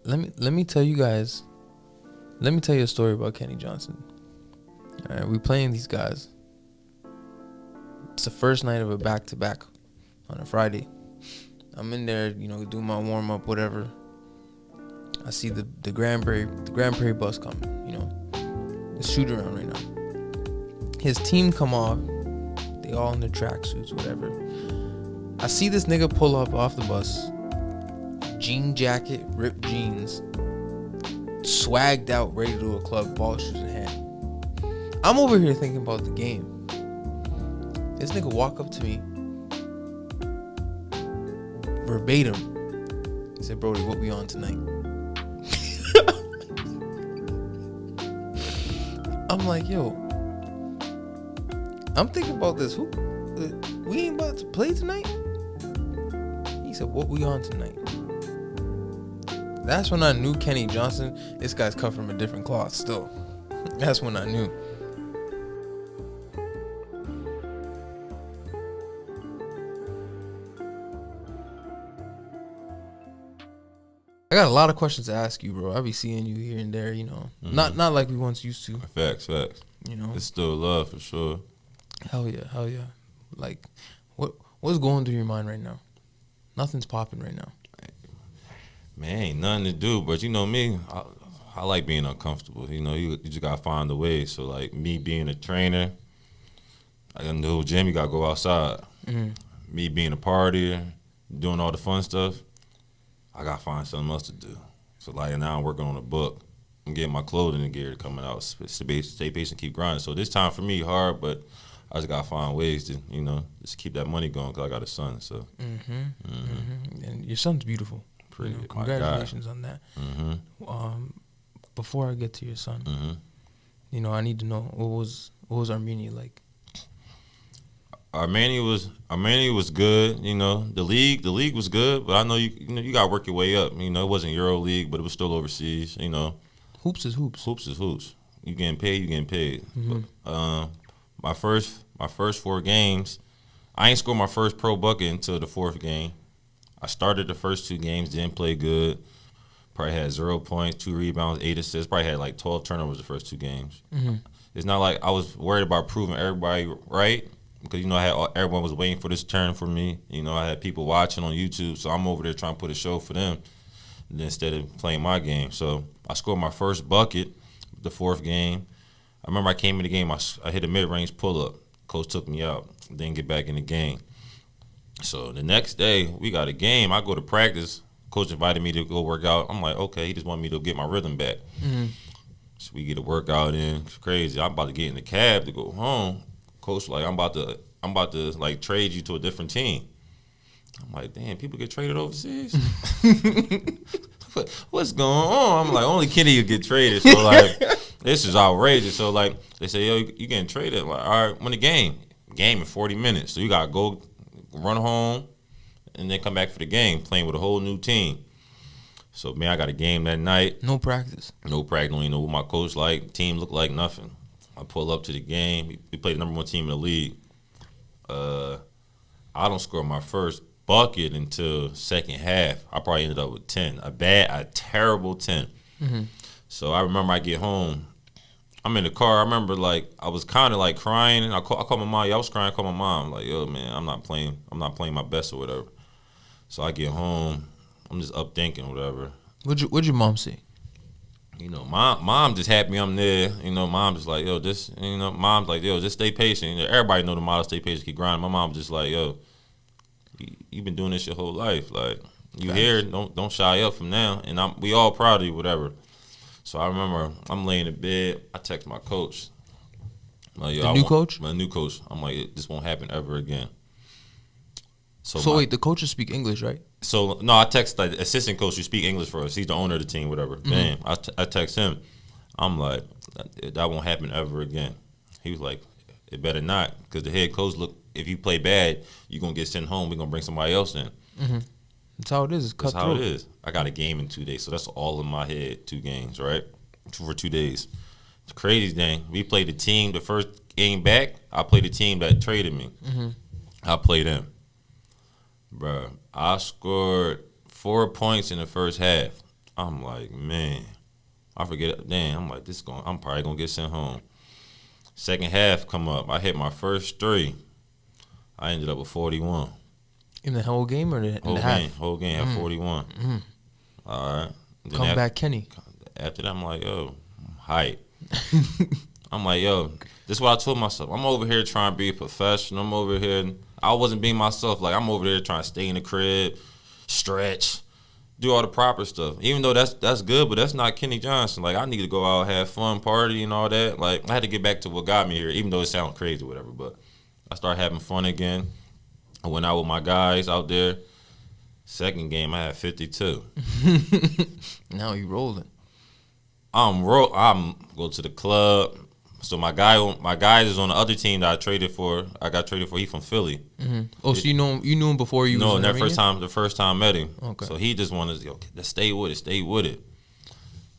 let me tell you guys. Let me tell you a story about Kenny Johnson. All right, we playing these guys. It's the first night of a back-to-back on a Friday. I'm in there, doing my warm-up, whatever. I see the Grand Prairie bus coming, It's shoot around right now. His team come off. They all in their tracksuits, whatever. I see this nigga pull up off the bus. Jean jacket, ripped jeans. Swagged out, ready to do a club, ball shoes in hand. I'm over here thinking about the game. This nigga walk up to me, verbatim. He said, "Brody, what we on tonight?" I'm like, yo, I'm thinking about this. We ain't about to play tonight? He said, "What we on tonight?" That's when I knew Kenny Johnson. This guy's cut from a different cloth still. That's when I knew. I got a lot of questions to ask you, bro. I be seeing you here and there, Mm-hmm. Not like we once used to. Facts. It's still love for sure. Hell yeah. Like, what's going through your mind right now? Nothing's popping right now. Man, ain't nothing to do, but you know me, I like being uncomfortable. You just gotta find a way. So like me being a trainer, like in the whole gym, you gotta go outside. Mm-hmm. Me being a partier, doing all the fun stuff, I gotta find something else to do. So like now I'm working on a book. I'm getting my clothing gear coming out. Stay patient, keep grinding. So this time for me hard, but I just gotta find ways to just keep that money going because I got a son. So And your son's beautiful. Pretty. Congratulations on that. Mm-hmm. Before I get to your son, I need to know what was Armenia like. Armenia was good. The league was good, but I know you gotta work your way up. It wasn't Euro League, but it was still overseas. Hoops is hoops. Hoops is hoops. You getting paid. Mm-hmm. But, my first 4 games, I ain't scored my first pro bucket until the 4th game. I started the first 2 games, didn't play good. Probably had 0 points, 2 rebounds, 8 assists. Probably had like 12 turnovers the first 2 games. Mm-hmm. It's not like I was worried about proving everybody right because everyone was waiting for this turn for me. I had people watching on YouTube, so I'm over there trying to put a show for them instead of playing my game. So I scored my first bucket the 4th game. I remember I came in the game, I hit a mid-range pull-up. Coach took me out, didn't get back in the game. So the next day, we got a game. I go to practice. Coach invited me to go work out. I'm like, okay, he just wanted me to get my rhythm back. Mm-hmm. So we get a workout in. It's crazy. I'm about to get in the cab to go home. Coach like, I'm about to like trade you to a different team. I'm like, damn, people get traded overseas? What's going on? I'm like, only Kenny would get traded. So like, this is outrageous. So like, they say, yo, you getting traded? I'm like, all right, win the game. Game in 40 minutes. So you gotta go run home and then come back for the game, playing with a whole new team. So man, I got a game that night. No practice. Don't even know what my coach like. Team looked like nothing. I pull up to the game. We played the number 1 team in the league. I don't score my first bucket until second half. I probably ended up with 10. A terrible 10. Mm-hmm. So I remember I get home. I'm in the car. I remember like I was kind of like crying. And I called my mom. I was crying. I called my mom like, yo man, I'm not playing my best or whatever. So I get home. I'm just up thinking whatever. What'd your mom say? Mom just happy I'm there. Mom just like, yo, mom's like, yo, just stay patient. Everybody know the motto, stay patient, keep grinding. My mom was just like, yo, you been doing this your whole life. Like, you here, don't shy up from now. And we all proud of you, whatever. So I remember I'm laying in bed. I text my coach. Like, yo, coach? My new coach. I'm like, this won't happen ever again. So wait, the coaches speak English, right? So, no, I text the assistant coach who speak English for us. He's the owner of the team, whatever. Mm-hmm. Man, I text him. I'm like, that won't happen ever again. He was like, it better not, because the head coach, look, if you play bad, you're going to get sent home. We're going to bring somebody else in. Mm-hmm. That's how it is. It's That's cutthroat. how it is. I got a game in 2 days, so that's all in my head, 2 games, right? For 2 days. It's crazy thing. We played the team, the first game back, I played the team that traded me. Mm-hmm. I played them. Bruh, I scored 4 points in the first half. I'm like, man, I forget. Damn, I'm like, I'm probably gonna get sent home. Second half come up. I hit my first three. I ended up with 41. In the whole game or in the half? Whole game had 41. All right. Then Come back, Kenny. After that, I'm like, yo, I'm hype. I'm like, yo, this is what I told myself. I'm over here trying to be a professional. I'm over here. I wasn't being myself. Like, I'm over there trying to stay in the crib, stretch, do all the proper stuff. Even though that's good, but that's not Kenny Johnson. Like, I need to go out, have fun, party, and all that. Like, I had to get back to what got me here, even though it sounds crazy or whatever. But I started having fun again. I went out with my guys out there. Second game, I had 52. Now you rolling. I'm go to the club. So my guy is on the other team that I traded for. I got traded for. He from Philly. Mm-hmm. Oh, so you knew him before you? No, that the first time I met him. Okay. So he just wanted to let's stay with it.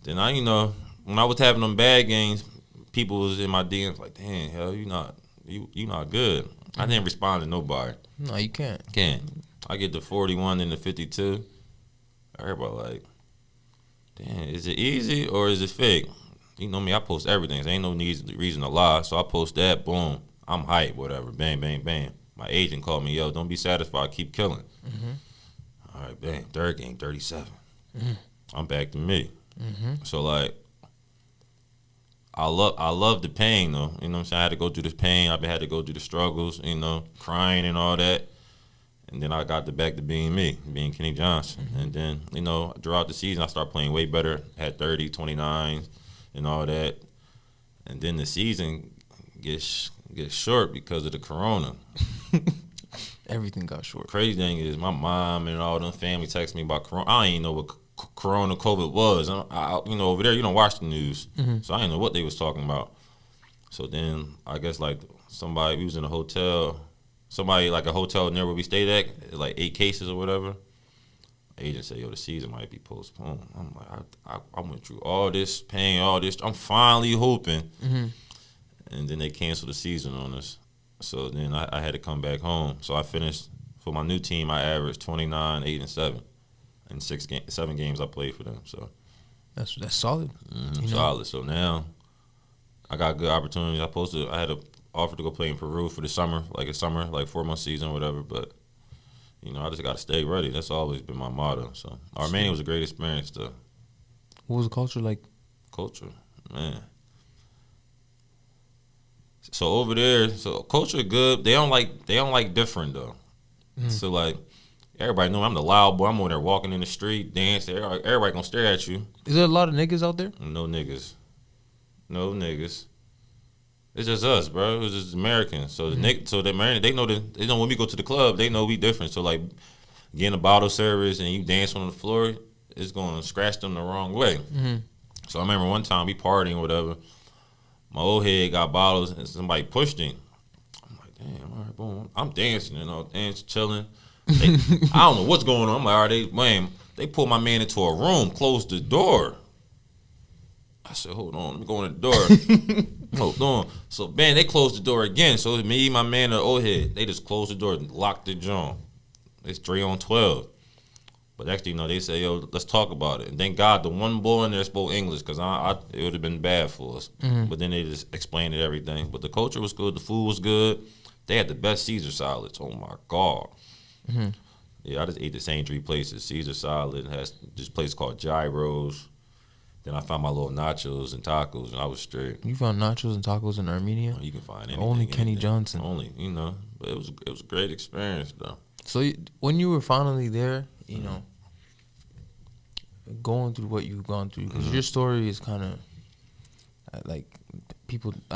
Then when I was having them bad games, people was in my DMs like, damn, hell, you not good. I didn't respond to nobody. No, you can't. I get the 41 and the 52. Everybody like, damn, is it easy or is it fake? You know me, I post everything. There ain't no reason to lie. So I post that, boom, I'm hype, whatever. Bang, bang, bang. My agent called me, yo, don't be satisfied, keep killing. Mm-hmm. All right, bang, third game, 37. Mm-hmm. I'm back to me. Mm-hmm. So, like, I love the pain, though. You know what I'm saying? I had to go through this pain. I had to go through the struggles, crying and all that. And then I got back to being me, being Kenny Johnson. Mm-hmm. And then, throughout the season, I started playing way better. Had 30, 29s and all that. And then the season gets short because of the corona. Everything got short. Crazy thing is my mom and all them family text me about corona. I ain't know what corona COVID was. Over there you don't watch the news. Mm-hmm. So I didn't know what they was talking about. So then I guess like we was in a hotel. Somebody like a hotel near where we stayed at, like 8 cases or whatever. Agent said, yo, the season might be postponed. I'm like, I went through all this pain, all this. I'm finally hoping. Mm-hmm. And then they canceled the season on us. So then I had to come back home. So I finished, for my new team, I averaged 29, 8, and 7. In 7 games I played for them. So that's solid. Mm-hmm, solid. So now I got good opportunities. I had an offer to go play in Peru for the summer, like 4-month season or whatever. But I just got to stay ready. That's always been my motto. So Armenia was a great experience, though. What was the culture like? Culture, man. So over there, culture good. They don't like different though. Mm-hmm. So like everybody know I'm the loud boy. I'm over there walking in the street, dancing. Everybody gonna stare at you. Is there a lot of niggas out there? No niggas. It's just us, bro. It's just Americans. So the Americans, they know when we go to the club, they know we different. So like getting a bottle service and you dance on the floor, it's gonna scratch them the wrong way. Mm-hmm. So I remember one time we partying or whatever. My old head got bottles and somebody pushed him. I'm like, damn, all right, boom. I'm dancing, dancing, chilling. I don't know what's going on. I'm like, all right, they pulled my man into a room, closed the door. I said, hold on, let me go in the door. Hold on. So, man, they closed the door again. So, it was me, my man, and the old head. They just closed the door and locked the joint. It's 3 on 12. But actually, they say, yo, let's talk about it. And thank God the one boy in there spoke English because it would have been bad for us. Mm-hmm. But then they just explained it, everything. But the culture was good. The food was good. They had the best Caesar salads. Oh, my God. Mm-hmm. Yeah, I just ate the same 3 places. Caesar salad has this place called Gyros. Then I found my little nachos and tacos, and I was straight. You found nachos and tacos in Armenia? You can find anything. Only Kenny Johnson. Only, But it was a great experience, though. So when you were finally there, going through what you've gone through, because your story is kind of like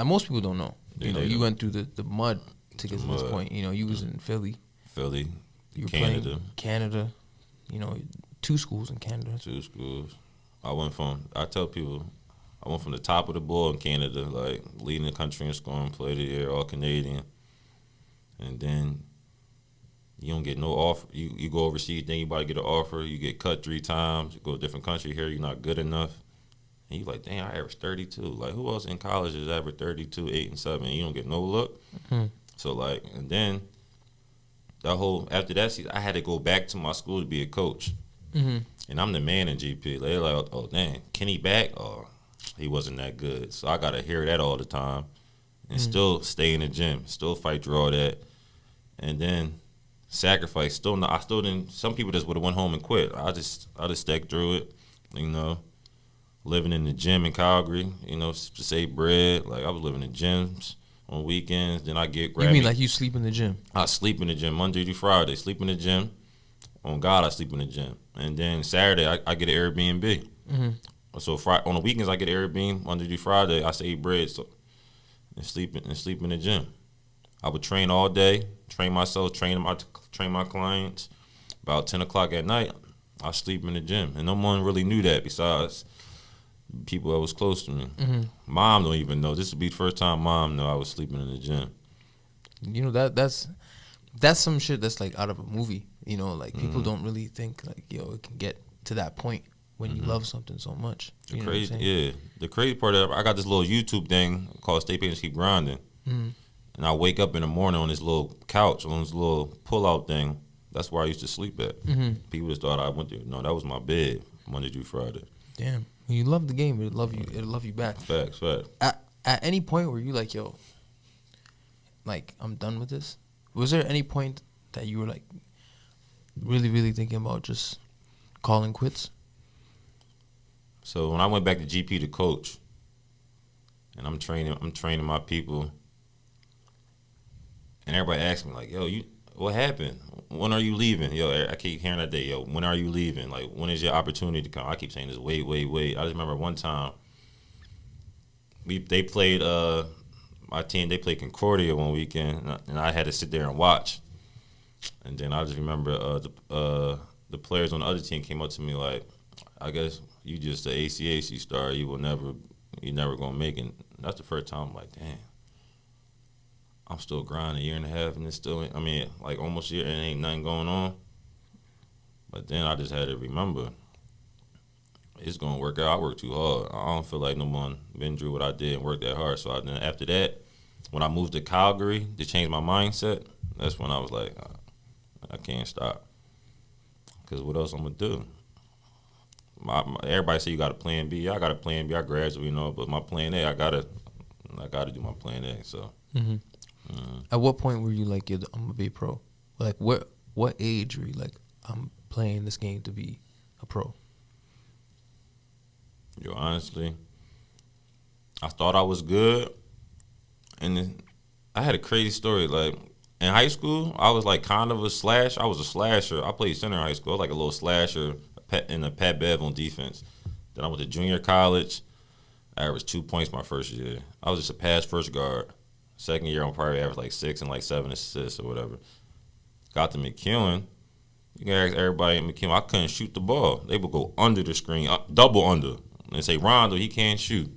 most people don't know. You went through the mud to get to this point. You was in Philly. You were playing Canada. 2 schools in Canada. 2 schools. I tell people, I went from the top of the board in Canada, like leading the country in scoring, play of the year, all Canadian. And then you don't get no offer. You go overseas, then you about to get an offer. You get cut 3 times. You go to a different country here, you're not good enough. And you like, damn, I averaged 32. Like, who else in college is average 32, 8, and 7? And you don't get no look. Mm-hmm. So, like, and then after that season, I had to go back to my school to be a coach. Mm-hmm. and I'm the man in GP. They're like, oh dang, Kenny back? Oh, he wasn't that good. So I gotta hear that all the time, and still stay in the gym, still fight through all that, and then sacrifice. Still, not, I still didn't. Some people just would have went home and quit. I just stuck through it. You know, living in the gym in Calgary. You know, to save bread. Like I was living in gyms on weekends. Then I get grab You mean me. like you sleep in the gym? I sleep in the gym Monday through Friday. Sleep in the gym. On God, I sleep in the gym. And then Saturday, I get an Airbnb. So on the weekends, I get an Airbnb. Monday through Friday, I save bread and sleep in the gym. I would train all day, train myself, train my clients. About 10 o'clock at night, I sleep in the gym. And no one really knew that besides people that was close to me. Mom don't even know. This would be the first time Mom know I was sleeping in the gym. You know that's some shit that's like out of a movie. You know, like people don't really think like, yo, it can get to that point when you love something so much. You know what I'm saying? Yeah. The crazy part of it, I got this little YouTube thing called Stay Patient, Keep Grinding. And I wake up in the morning on this little couch, on this little pull-out thing. That's where I used to sleep at. People just thought I went there. No, that was my bed Monday through Friday. Damn. When you love the game, it'll love you back. Facts. At any point where you like, yo, like, I'm done with this? Was there any point that you were like really, really thinking about just calling quits? So when I went back to GP to coach, and I'm training my people, and everybody asked me like, yo, what happened? When are you leaving? Yo, I keep hearing that day. Yo, when are you leaving? Like, when is your opportunity to come? I keep saying this, wait. I just remember one time they played my team. They played Concordia one weekend, and I had to sit there and watch. And then I just remember the players on the other team came up to me like, I guess you just the ACAC star. You're never gonna make it. And that's the first time I'm like, damn. I'm still grinding a year and a half, and it's still, I mean, like almost a year, and ain't nothing going on. But then I just had to remember, it's gonna work out. I work too hard. I don't feel like no one been through what I did and worked that hard. So then after that, when I moved to Calgary to change my mindset, that's when I was like, I can't stop. Because what else I'm gonna do? Everybody say you got a plan B. I got a plan B. I graduated, but my plan A, I gotta do my plan A. So. At what point were you like, I'm gonna be a pro? Like, what age were you like, I'm playing this game to be a pro? Yo, honestly, I thought I was good, and then I had a crazy story. Like in high school, I was like kind of a slash. I was a slasher. I played center in high school. I was like a little slasher in a Pat Bev on defense. Then I went to junior college. I averaged 2 points my first year. I was just a pass first guard. Second year, I'm probably averaged like 6 and like 7 assists or whatever. Got to McEwen. You can ask everybody at McEwen. I couldn't shoot the ball. They would go under the screen, double under. And say, Rondo, he can't shoot.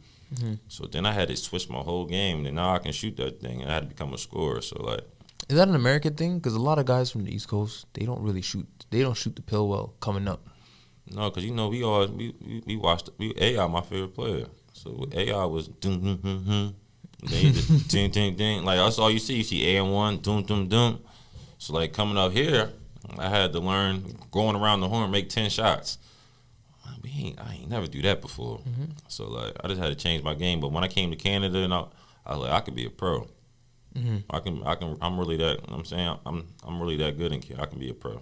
So then I had to switch my whole game. And now I can shoot that thing. And I had to become a scorer. So, like. Is that an American thing? Because a lot of guys from the East Coast, they don't really shoot. They don't shoot the pill well coming up. No, because, we watched. AI, my favorite player. So AI was They just ding, ding, ding. Like, that's all you see. You see AM1, doom, doom, doom. So, like, coming up here, I had to learn going around the horn, make 10 shots. I ain't never do that before. So, like, I just had to change my game. But when I came to Canada, and I was like, I could be a pro. I'm really that, I'm saying, I'm really that good in Canada. I can be a pro.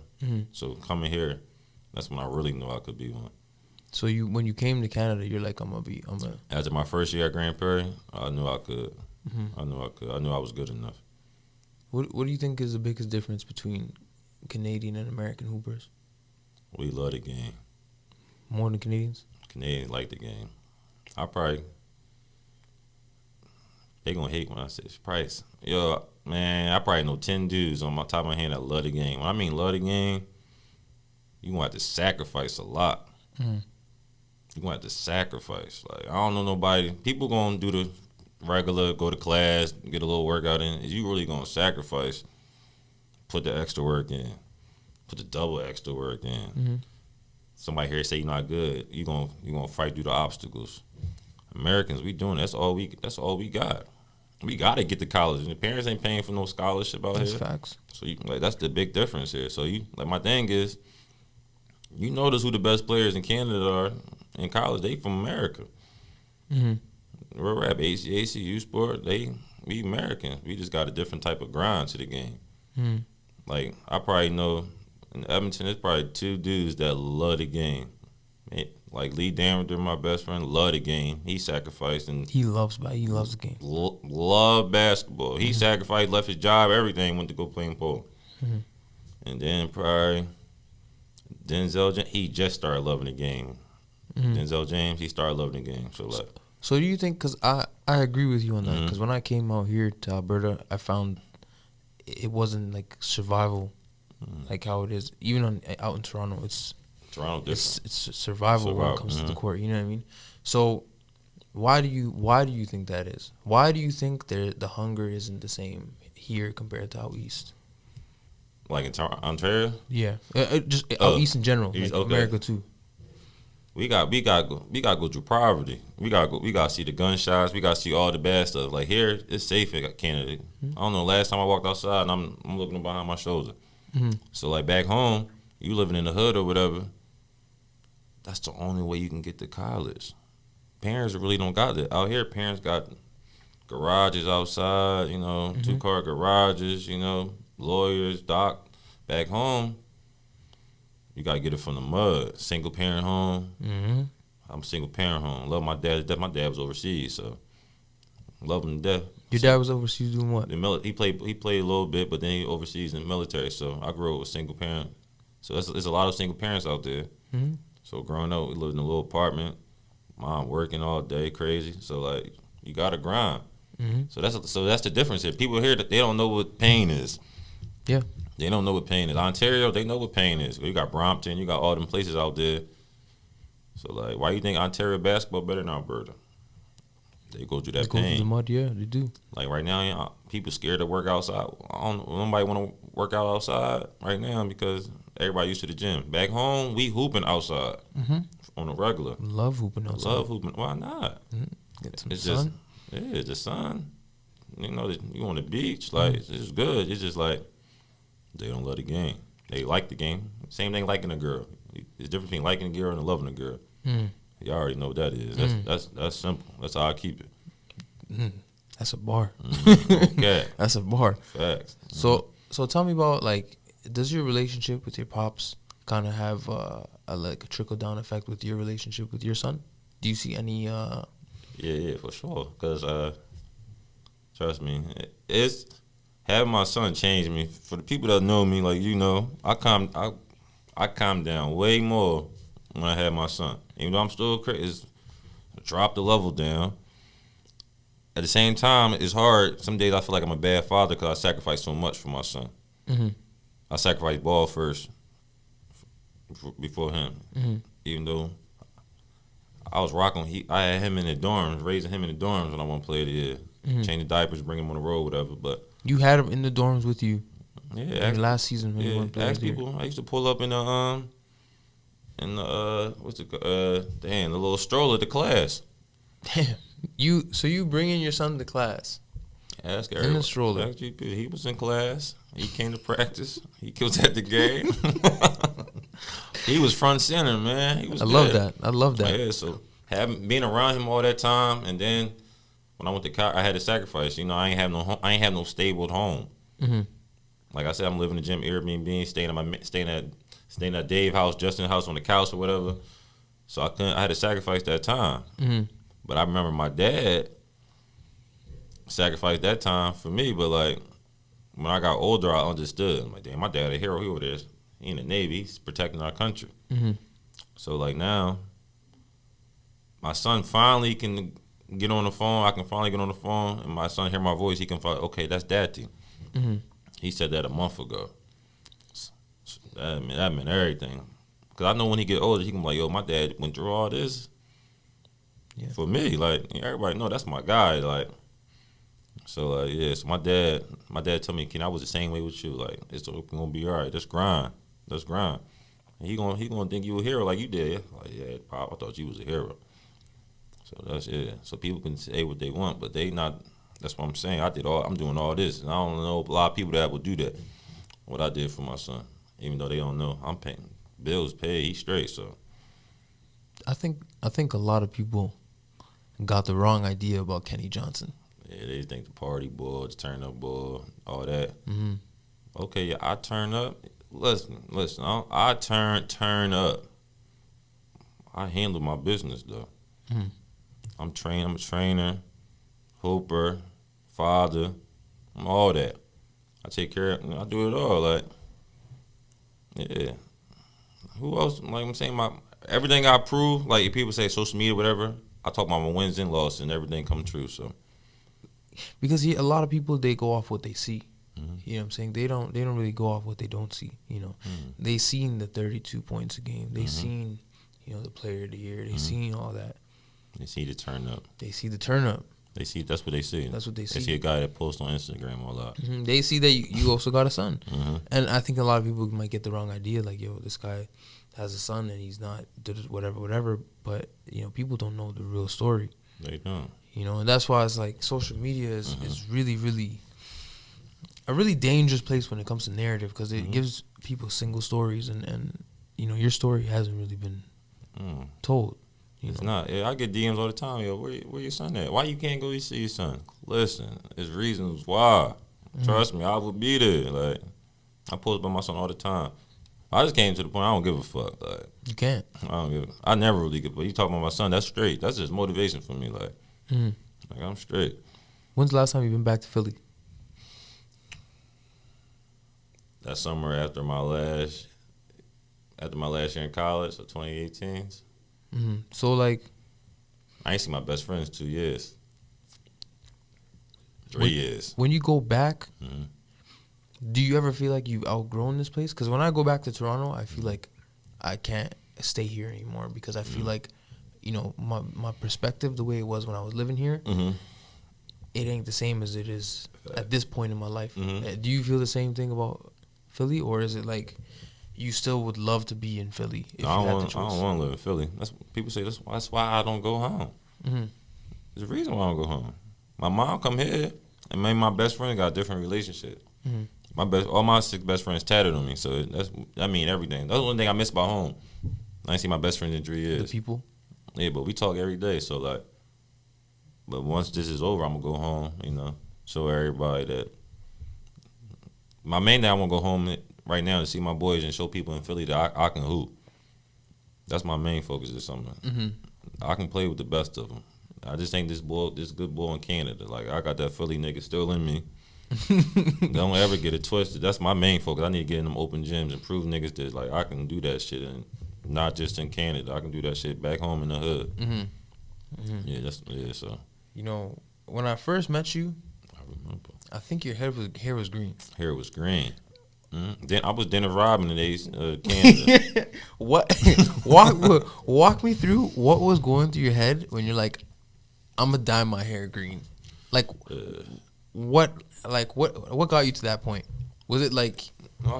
So, coming here, that's when I really knew I could be one. So when you came to Canada, you're like, After my first year at Grand Prairie, I knew I could. I knew I could. I knew I was good enough. What do you think is the biggest difference between Canadian and American hoopers? We love the game. More than Canadians? Canadians like the game. They gonna hate when I say Price. Yo, man, I probably know 10 dudes on my top of my hand that love the game. When I mean love the game, you gonna have to sacrifice a lot. You're going to have to sacrifice. Like, I don't know nobody. People going to do the regular, go to class, get a little workout in. Is you really going to sacrifice, put the extra work in, put the double extra work in. Somebody here say you're not good. You're gonna fight through the obstacles. Americans, we doing that's all we got. We got to get to college. And the parents ain't paying for no scholarship out here. That's facts. So, that's the big difference here. So, my thing is, You notice who the best players in Canada are in college. They from America. We're rap ACU sport. We Americans. We just got a different type of grind to the game. Like I probably know in Edmonton, there's probably 2 dudes that love the game. Like Lee Damender, my best friend, love the game. He sacrificed and He loves the game. Love basketball. He sacrificed, left his job, everything, went to go play in pole. And then probably Denzel, he just started loving the game. Denzel James, he started loving the game. So do you think? Because I agree with you on that. Because when I came out here to Alberta, I found it wasn't like survival, like how it is. Even out in Toronto, it's survival when it comes to the court. You know what I mean? So why do you think that is? Why do you think the hunger isn't the same here compared to out east? Like in Ontario? Yeah, just out east in general, like America too. We got to go through poverty. We got to see the gunshots. We got to see all the bad stuff. Like here, it's safe in Canada. I don't know. Last time I walked outside, and I'm looking behind my shoulder. So like back home, you living in the hood or whatever. That's the only way you can get to college. Parents really don't got that. Out here, parents got garages outside. 2-car garages. Lawyers, doc. Back home, you gotta get it from the mud. Single parent home. I'm a single parent home. Love my dad to death. My dad was overseas, so love him to death. Your dad was overseas doing what? He played a little bit, but then he overseas in the military. So I grew up with a single parent. So there's a lot of single parents out there. So growing up, we lived in a little apartment. Mom working all day, crazy. So like you gotta grind. So that's the difference here. People here that they don't know what pain is. Yeah. They don't know what pain is. Ontario, they know what pain is. You got Brompton, you got all them places out there. So, like, why you think Ontario basketball better than Alberta? They go through that pain. They go through the mud, yeah, they do. Like, right now, people scared to work outside. Nobody want to work out outside right now because everybody used to the gym. Back home, we hooping outside on a regular. Love hooping outside. Love hooping. Why not? Get some sun. It's the sun. You on the beach. Like, it's good. It's just like, they don't love the game. They like the game. Same thing liking a girl. It's different between liking a girl and loving a girl. You already know what that is. That's simple. That's how I keep it. That's a bar. Okay. That's a bar. Facts. So tell me about, like, does your relationship with your pops kind of have a trickle down effect with your relationship with your son? Do you see any? Yeah, for sure. Because trust me, it's. Having my son changed me. For the people that know me, like I calmed down way more when I had my son. Even though I'm still crazy, I dropped the level down. At the same time, it's hard. Some days I feel like I'm a bad father because I sacrifice so much for my son. I sacrificed ball first before him. Even though I was rocking, I had him in the dorms, raising him in the dorms when I want to play the year. Changing diapers, bring him on the road, whatever. But you had him in the dorms with you. Yeah, last season when you went ask people. I used to pull up in the the little stroller to class. Damn. You bringing your son to class? Ask everyone. In the stroller. Ask GP. He was in class. He came to practice. He was at the game. He was front center, man. He was. I love that. Yeah. So being around him all that time, and then when I went to college, I had to sacrifice. I ain't have no stable home. Like I said, I'm living in the gym, Airbnb, staying at Dave's house, Justin's house on the couch or whatever. So I had to sacrifice that time. But I remember my dad sacrificed that time for me. But like when I got older, I understood. I'm like, damn, my dad a hero. He over there. He in the Navy. He's protecting our country. So like now, my son finally can get on the phone. I can finally get on the phone, and my son hear my voice. He can find, okay, that's daddy. He said that a month ago. So that meant everything. Because I know when he get older, he can be like, yo, my dad went through all this for me. Like, everybody know that's my guy. Like, so, like, yeah. So my dad told me, Ken, I was the same way with you. Like, it's going to be all right. Let's grind. And he gonna think you a hero like you did. Like, yeah, Pop, I thought you was a hero. So that's it. So people can say what they want, but they not. That's what I'm saying. I'm doing all this, and I don't know a lot of people that would do that. What I did for my son, even though they don't know, I'm bills paid. He's straight. So I think a lot of people got the wrong idea about Kenny Johnson. yeah, they think the party boy, the turn up boy, all that. Mm-hmm. Okay, yeah, I turn up. Listen, I turn up. I handle my business though. Mm-hmm. I'm a trainer, hooper, father, I'm all that. I take care of, I do it all. Like, yeah. Who else? Like I'm saying, everything I prove. Like if people say social media, whatever, I talk about my wins and losses, and everything come true. So Because a lot of people, they go off what they see. mm-hmm. You know what I'm saying? They don't really go off what they don't see. You know, they seen the 32 points a game. They seen, the player of the year. They seen all that. They see the turn up. They see the turn up. They see that's what they see. That's what they see. They see a guy that posts on Instagram a lot. Mm-hmm. They see that you also got a son, Mm-hmm. and I think a lot of people might get the wrong idea. Like, yo, this guy has a son and he's not whatever. But people don't know the real story. They don't. And that's why it's like social media is really, really a really dangerous place when it comes to narrative, because it gives people single stories, and your story hasn't really been told. It's not. Yeah, I get DMs all the time. Yo, where your son at? Why you can't go see your son? Listen, there's reasons why. Trust me, I would be there. Like, I post about my son all the time. I just came to the point I don't give a fuck. Like, You can't. I never really give. But you talking about my son? That's straight. That's just motivation for me. Like, like I'm straight. When's the last time you've been back to Philly? That summer after my last year in college, so 2018. So like, I ain't seen my best friends 2 years. 3 years. when you go back, do you ever feel like you've outgrown this place? Because when I go back to Toronto, I feel like I can't stay here anymore, because I feel like, my perspective, the way it was when I was living here, it ain't the same as it is at this point in my life. Do you feel the same thing about Philly, or is it like you still would love to be in Philly if I you had the choice? don't want to live in Philly. People say that's why I don't go home. There's a reason why I don't go home. My mom come here, and me and my best friend got a different relationship. All my 6 best friends tatted on me, so that mean everything. That's the only thing I miss about home. I ain't seen my best friends in 3 years. The people. Yeah, but we talk every day. So like, but once this is over, I'm gonna go home. Show everybody that. My main thing I want to go home right now to see my boys and show people in Philly that I can hoop. That's my main focus this summer. I can play with the best of them. I just ain't this good boy in Canada. Like, I got that Philly nigga still in me. Don't ever get it twisted. That's my main focus. I need to get in them open gyms and prove niggas that like I can do that shit, and not just in Canada. I can do that shit back home in the hood. Yeah, so. When I first met you, I remember. I think your hair was green. Hair was green. Then I was Dennis Rodman in days, Canada. What? Walk me through what was going through your head when you're like, I'm gonna dye my hair green. Like, what got you to that point? Was it like? I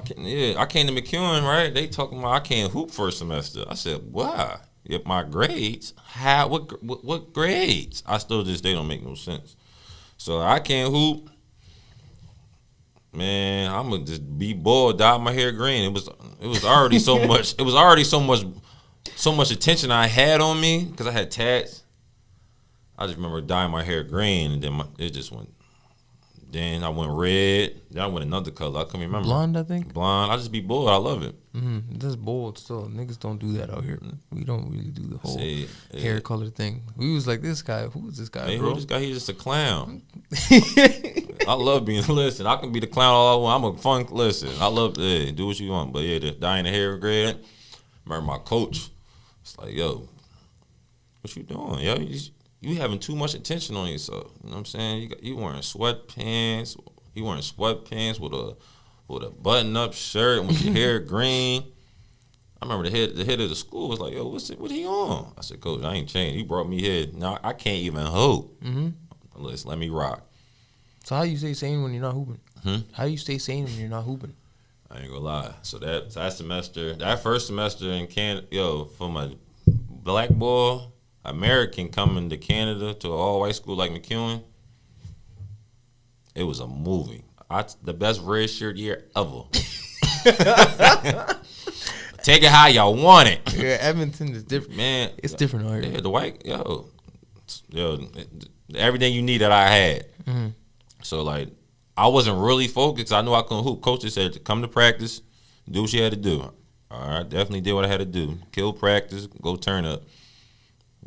came to McEwen, right? They talking about I can't hoop first semester. I said, why? If my grades, how? What grades? They don't make no sense. So I can't hoop. Man, I'm gonna just be bored, dye my hair green. It was already so much. It was already so much attention I had on me because I had tats. I just remember dyeing my hair green, and then it just went. Then I went red. Then I went another color. I couldn't remember. Blonde, I think. Blonde. I just be bold. I love it. That's bold still. Niggas don't do that out here. We don't really do the whole hair color thing. We was like, this guy. Who is this guy, hey, bro? This guy, he's just a clown. I love being. Listen, I can be the clown all I want. I'm a fun. Listen, I love. Do what you want. But yeah, the dyeing the hair red. Remember my coach. It's like, yo, what you doing? Yo, you having too much attention on yourself. You know what I'm saying? You wearing sweatpants. You wearing sweatpants with a button up shirt and with your hair green. I remember the head of the school was like, yo, what he on? I said, Coach, I ain't changed. He brought me here. Now I can't even hoop. Listen, let me rock. So how you stay sane when you're not hooping? How you stay sane when you're not hooping? I ain't gonna lie. So that first semester in Canada, from a black boy, American coming to Canada to an all-white school like McEwen, it was a movie. The best red shirt year ever. Take it how y'all want it. Yeah, Edmonton is different. Man, It's different out here. Yeah, the white, everything you need that I had. Mm-hmm. So, like, I wasn't really focused. I knew I couldn't hoop. Coach just said, come to practice, do what you had to do. All right, definitely did what I had to do. Kill practice, go turn up.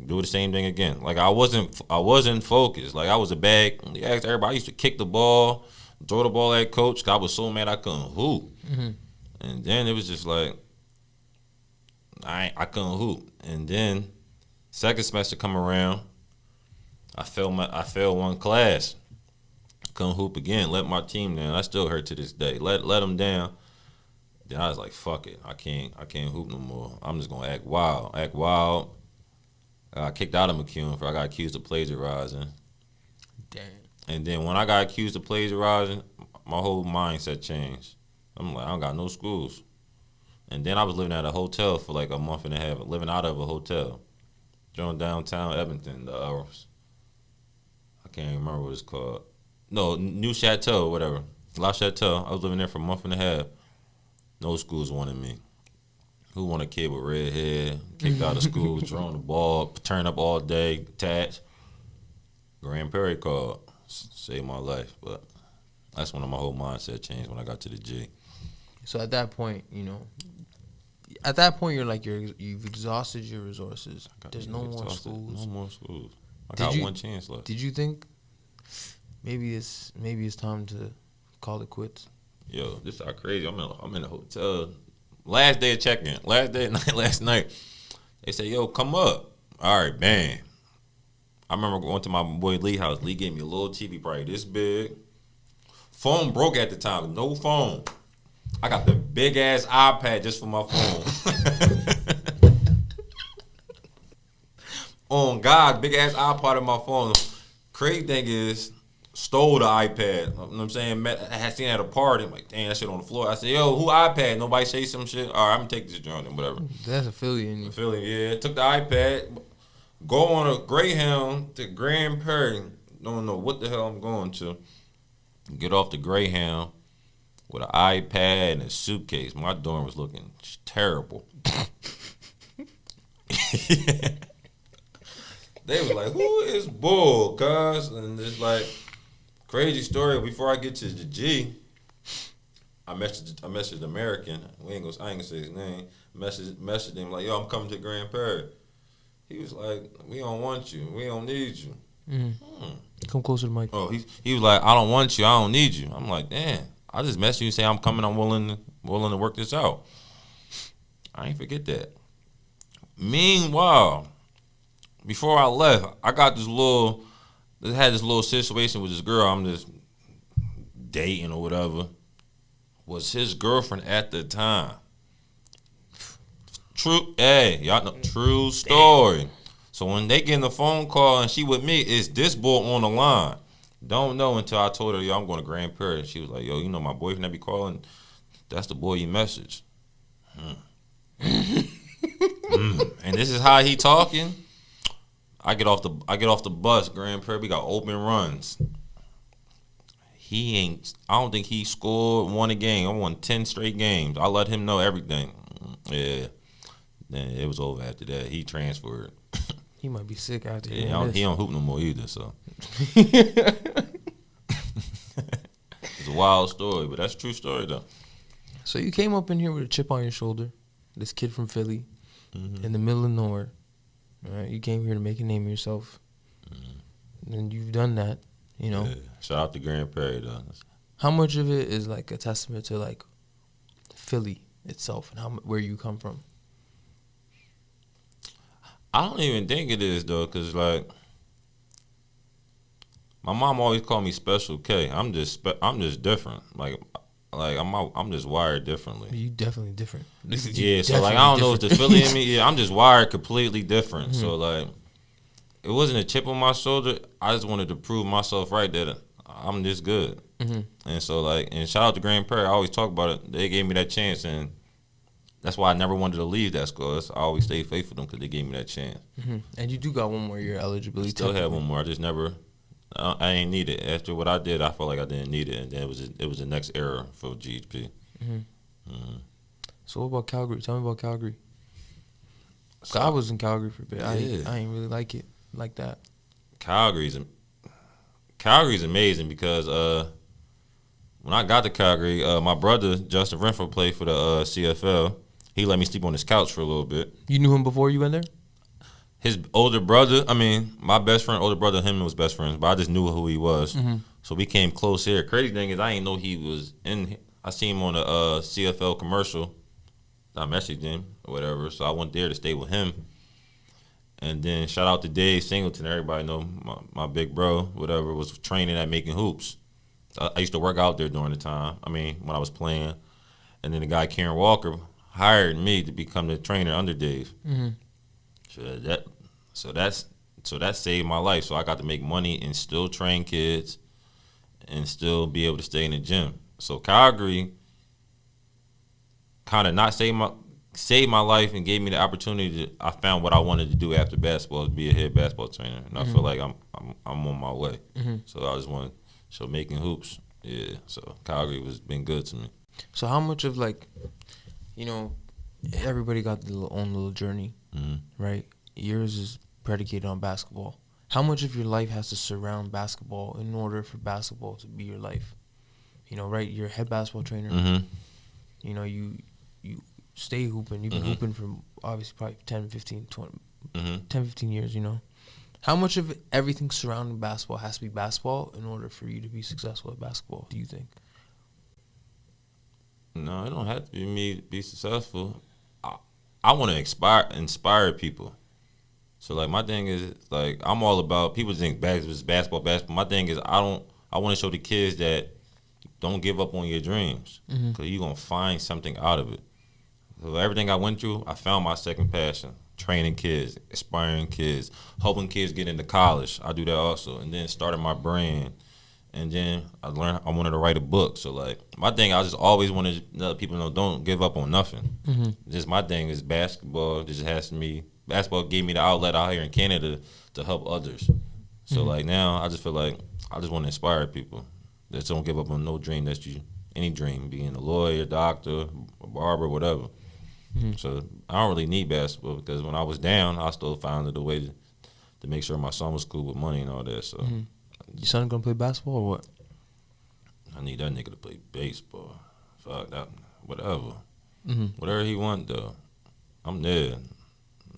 Do the same thing again. Like, I wasn't focused. Like, I was a bag. You asked everybody, I used to kick the ball, throw the ball at coach, 'cause I was so mad I couldn't hoop. Mm-hmm. And then it was just like, I couldn't hoop. And then second semester come around, I failed one class. Couldn't hoop again. Let my team down. I still hurt to this day. Let them down. Then I was like, fuck it. I can't hoop no more. I'm just gonna act wild. I got kicked out of McCune for I got accused of plagiarizing. Damn. And then when I got accused of plagiarizing, my whole mindset changed. I'm like, I don't got no schools. And then I was living at a hotel for like a month and a half, living out of a hotel. Going downtown Edmonton, I can't even remember what it's called. No, New Chateau, whatever. La Chateau. I was living there for a month and a half. No schools wanted me. Who want a kid with red hair, kicked out of school, throwing the ball, turn up all day, attached. Grand Prairie called, saved my life. But that's when my whole mindset changed when I got to the G. So at that point, you're like you've exhausted your resources. There's no more schools. No more schools. I got one chance left. Did you think maybe it's time to call it quits? Yo, this is how crazy. I'm in a hotel. Last day of check-in. Last night. They say, yo, come up. All right, bam. I remember going to my boy Lee house. Lee gave me a little TV, probably this big. Phone broke at the time. No phone. I got the big-ass iPad just for my phone. On God, big-ass iPod in my phone. Crazy thing is, stole the iPad. You know what I'm saying? I had seen it at a party. I'm like, dang, that shit on the floor. I said, yo, who iPad? Nobody say some shit? All right, I'm going to take this joint and whatever. That's affiliate in you. Affiliate, yeah. Took the iPad, go on a Greyhound to Grand Prairie. Don't know what the hell I'm going to. Get off the Greyhound with an iPad and a suitcase. My dorm was looking terrible. They was like, who is Bull, cuz? And it's like, crazy story. Before I get to the G, I messaged American. I ain't gonna say his name. Messaged him like, yo, I'm coming to Grand Prairie. He was like, we don't want you. We don't need you. Mm-hmm. Come closer to the mic. Oh, he was like, I don't want you. I don't need you. I'm like, damn. I just messaged you and say I'm coming. I'm willing to work this out. I ain't forget that. Meanwhile, before I left, I got this little situation with this girl I'm just dating or whatever. Was his girlfriend at the time. True, hey, y'all know, true story. So when they get the phone call and she with me, it's this boy on the line. Don't know until I told her, yo, I'm going to Grand Prairie. She was like, yo, you know my boyfriend that be calling? That's the boy you messaged. And this is how he talking. I get off the bus, Grand Prairie. We got open runs. I don't think he won a game. I won 10 straight games. I let him know everything. Yeah. Then it was over after that. He transferred. He might be sick after he don't hoop no more either, so. It's a wild story, but that's a true story though. So you came up in here with a chip on your shoulder, this kid from Philly, in the middle of nowhere. All right, you came here to make a name of yourself, and you've done that. Yeah. Shout out to Grand Prairie though. How much of it is like a testament to like Philly itself and where you come from? I don't even think it is though, cause like my mom always called me Special K. I'm just different. Like I'm just wired differently. You definitely different. Yeah, so like I don't know if the Philly in me. Yeah, I'm just wired completely different. So like it wasn't a chip on my shoulder. I just wanted to prove myself right that I'm this good. And so like, and shout out to Grand Prairie. I always talk about it. They gave me that chance, and that's why I never wanted to leave that school. I always stayed faithful to them because they gave me that chance. And you do got one more year eligibility. Still have one more. I just never. I ain't need it. After what I did, I felt like I didn't need it, and then it was the next era for GHP. So what about Calgary? Tell me about Calgary. So I was in Calgary for a bit. Yeah. I ain't really like it like that. Calgary's amazing because when I got to Calgary, my brother Justin Renfro played for the CFL. He let me sleep on his couch for a little bit. You knew him before you went there? His older brother, my best friend, older brother, him was best friends, but I just knew who he was. Mm-hmm. So we came close here. Crazy thing is, I didn't know he was in. I seen him on the CFL commercial. I messaged him or whatever, so I went there to stay with him. And then shout out to Dave Singleton. Everybody know my big bro, whatever, was training at Making Hoops. I used to work out there during the time. when I was playing. And then the guy Karen Walker hired me to become the trainer under Dave. Mm-hmm. So that saved my life. So I got to make money and still train kids and still be able to stay in the gym. So Calgary kind of not saved my life and gave me the opportunity I found what I wanted to do after basketball, to be a head basketball trainer. And I feel like I'm on my way. Mm-hmm. So I just want to show Making Hoops. Yeah. So Calgary has been good to me. So how much of everybody got their own little journey, right? Yours is predicated on basketball. How much of your life has to surround basketball in order for basketball to be your life? Right? You're a head basketball trainer. Mm-hmm. You stay hooping. You've been hooping for obviously probably 10, 15, 20, 10, 15 years, How much of everything surrounding basketball has to be basketball in order for you to be successful at basketball, do you think? No, it don't have to be me to be successful. I want to inspire people. So my thing is I'm all about, people think basketball. My thing is I want to show the kids that don't give up on your dreams, because you're gonna find something out of it. So everything I went through, I found my second passion: training kids, inspiring kids, helping kids get into college. I do that also, and then started my brand. And then I learned I wanted to write a book. So my thing, I just always wanted to let people know, don't give up on nothing. Just my thing is basketball. It just has to be, basketball gave me the outlet out here in Canada to help others. So now I just feel like I just want to inspire people. Just don't give up on no dream any dream, being a lawyer, doctor, a barber, whatever. So I don't really need basketball, because when I was down, I still found a way to make sure my son was cool with money and all that. So. Your son gonna play basketball or what? I need that nigga to play baseball. Fuck that, whatever. Mm-hmm. Whatever he want though, I'm there.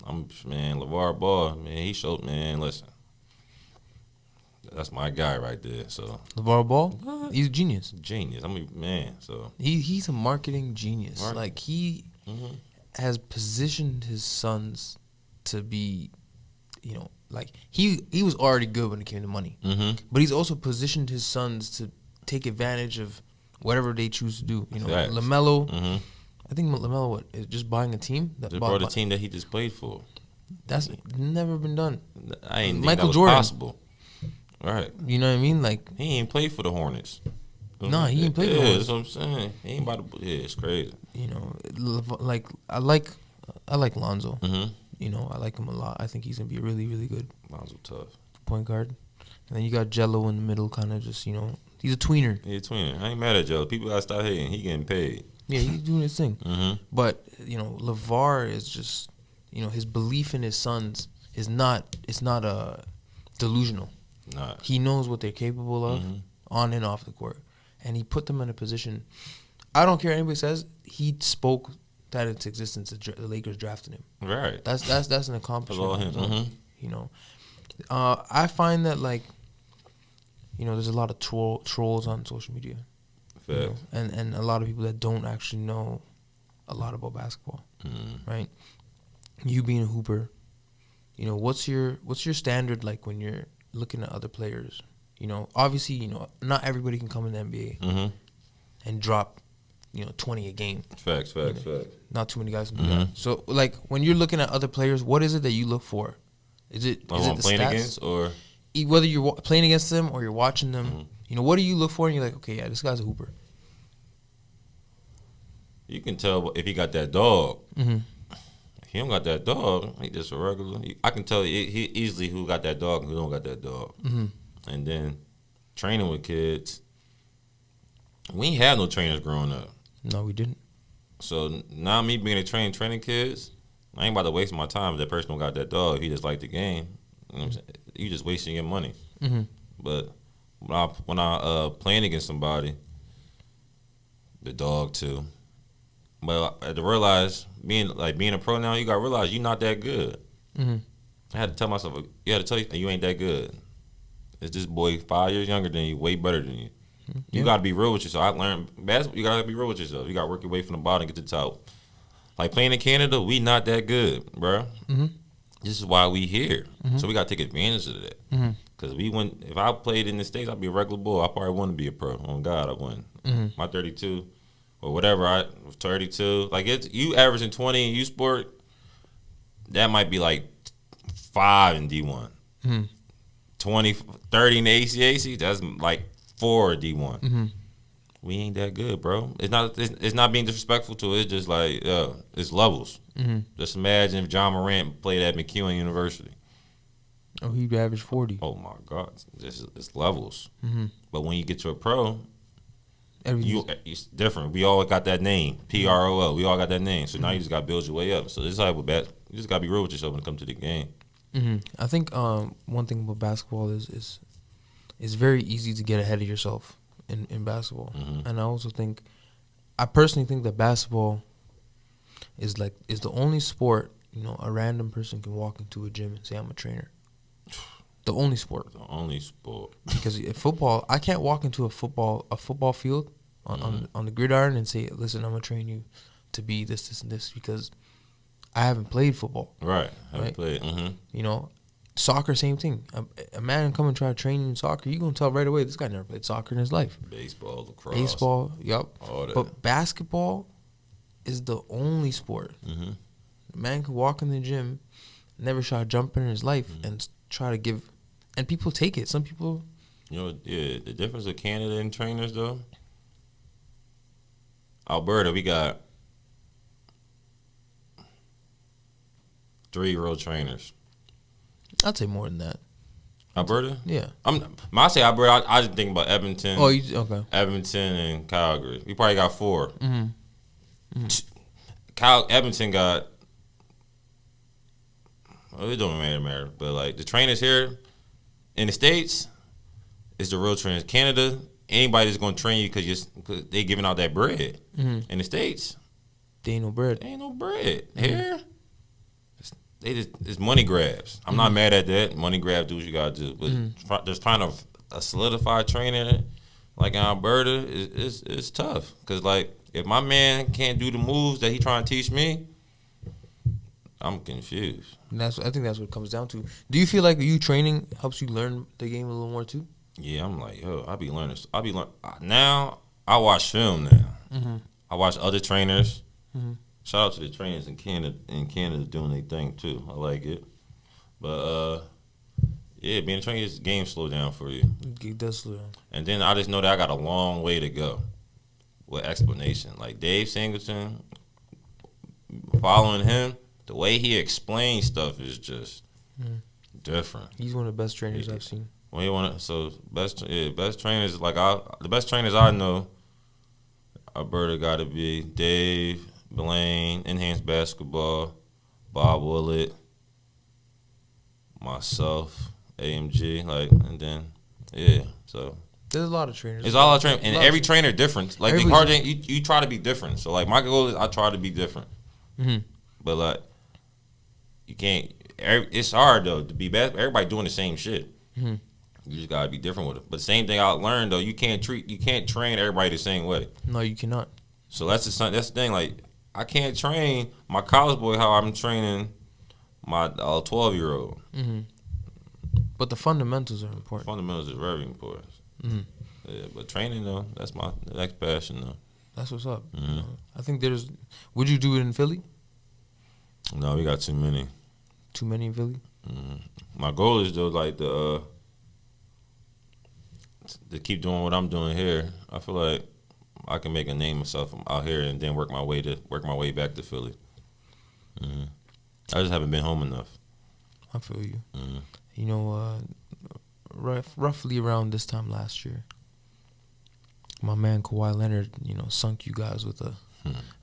LeVar Ball, man, he showed, man, listen. That's my guy right there. So LeVar Ball, he's a genius. Genius. Man. So he's a marketing genius. He has positioned his sons to be, he was already good when it came to money, but he's also positioned his sons to take advantage of whatever they choose to do. LaMelo. I think LaMelo is just buying a team. Just bought a team that he just played for. That's never been done. I ain't think Michael that was Jordan. possible. Right. You know what I mean? He ain't played for the Hornets. No, he ain't played for the Hornets. That's what I'm saying. He ain't about to. Yeah, it's crazy. I like Lonzo. I like him a lot. I think he's gonna be really, really good. Lonzo tough point guard. And then you got Jello in the middle, kind of just he's a tweener. He's a tweener. I ain't mad at Jello. People gotta stop hating. He getting paid. Yeah, he's doing his thing. But LeVar is just his belief in his sons is not. It's not delusional. Nah. He knows what they're capable of on and off the court, and he put them in a position. I don't care what anybody says. He spoke that into existence. The Lakers drafted him. Right. That's an accomplishment. That's all him. I find that there's a lot of trolls on social media. And a lot of people that don't actually know a lot about basketball. Right. You being a hooper, what's your standard when you're looking at other players? Obviously, not everybody can come in the NBA and drop 20 a game. Facts. Not too many guys can do that. So, when you're looking at other players, what is it that you look for? Is it the playing stats? against, or whether you're playing against them or you're watching them? What do you look for? And you're like, okay, yeah, this guy's a hooper. You can tell if he got that dog. If he don't got that dog, he just a regular. I can tell he easily who got that dog and who don't got that dog. And then training with kids, we ain't had no trainers growing up. No, we didn't. So now me being a training kids, I ain't about to waste my time if that person don't got that dog. He just like the game. You know what I'm saying? You just wasting your money. Mm-hmm. But when I playing against somebody, the dog too. But I had to realize being a pro now, you gotta realize you're not that good. Mm-hmm. I had to tell myself, you had to tell you ain't that good. It's this boy 5 years younger than you, way better than you. You gotta be real with yourself. I learned basketball. You gotta be real with yourself. You gotta work your way from the bottom and get to the top. Like playing in Canada, we not that good, bro. Mm-hmm. This is why we here. Mm-hmm. So we gotta take advantage of that. Mm-hmm. Cause if I played in the States, I'd be a regular boy. I probably wouldn't be a pro. On God, I wouldn't. Mm-hmm. My 32 or whatever, I 32. Like you averaging 20 in U Sport, that might be like 5 in D1. Mm-hmm. 20, 30 in the ACAC, that's like 4 in D1. Mm-hmm. We ain't that good, bro. It's not being disrespectful to it. It's just like, it's levels. Mm-hmm. Just imagine if John Morant played at McEwen University. Oh, he averaged 40. Oh my God, it's levels. Mm-hmm. But when you get to a pro, Everything's it's different. We all got that name, PROO. We all got that name. So now you just got to build your way up. So this is like with you just got to be real with yourself when it comes to the game. Mm-hmm. I think one thing about basketball is it's very easy to get ahead of yourself in basketball. Mm-hmm. And I personally think that basketball is the only sport, a random person can walk into a gym and say, I'm a trainer. The only sport. The only sport. Because in football, I can't walk into a football field on the gridiron and say, listen, I'm going to train you to be this, this, and this, because I haven't played football. Right. Haven't played. Mm-hmm. Soccer, same thing. A man come and try to train you in soccer, you're going to tell right away, this guy never played soccer in his life. Baseball, lacrosse. Baseball, yep. All that. But basketball is the only sport. Mm-hmm. A man can walk in the gym, never shot a jumper in his life, and try to give... And people take it. Some people... The difference with Canada and trainers, though, Alberta, we got 3 real trainers. I'd say more than that. Alberta? Yeah. When I say Alberta, I just think about Edmonton. Oh, okay. Edmonton and Calgary. We probably got 4. Mm-hmm. Edmonton got... Well, it don't matter. But, like, the trainers here... In the States, it's the real trainers. Canada, anybody that's going to train you because they giving out that bread. Mm-hmm. In the States, there ain't no bread. Ain't no bread. Here, it's money grabs. I'm not mad at that. Money grab, do what you got to do. But just trying to a solidified trainer like in Alberta is tough. Because, like, if my man can't do the moves that he trying to teach me, I'm confused. And I think that's what it comes down to. Do you feel like you training helps you learn the game a little more too? Yeah, I'm like, I be learning. Now, I watch film now. Mm-hmm. I watch other trainers. Mm-hmm. Shout out to the trainers in Canada doing their thing too. I like it. But being a trainer, is game slow down for you. It does slow down. And then I just know that I got a long way to go with explanation. Like Dave Singleton, following him, the way he explains stuff is just different. He's one of the best trainers I've seen. Best trainers the best trainers I know. Alberta got to be Dave, Blaine, Enhanced Basketball, Bob Willett, myself, AMG, and then so. There's a lot of trainers. There's a lot of trainers, and every trainer different. Like the hard thing, you try to be different. So like my goal is I try to be different. Mm-hmm. But like you can't. It's hard though to be best. Everybody doing the same shit. Mm-hmm. You just gotta be different with it. But the same thing I learned though, you can't train everybody the same way. No, you cannot. So that's the thing. Like I can't train my college boy how I'm training my 12-year-old. Mm-hmm. But the fundamentals are important. Fundamentals is very important. Mm-hmm. Yeah, but training though, that's my next passion though. That's what's up. Mm-hmm. I think would you do it in Philly? No, we got too many. Too many in Philly? Mm-hmm. My goal is though to keep doing what I'm doing here. I feel like I can make a name myself out here and then work my way back to Philly. Mm-hmm. I just haven't been home enough. I feel you. Mm-hmm. Roughly around this time last year, my man Kawhi Leonard, sunk you guys with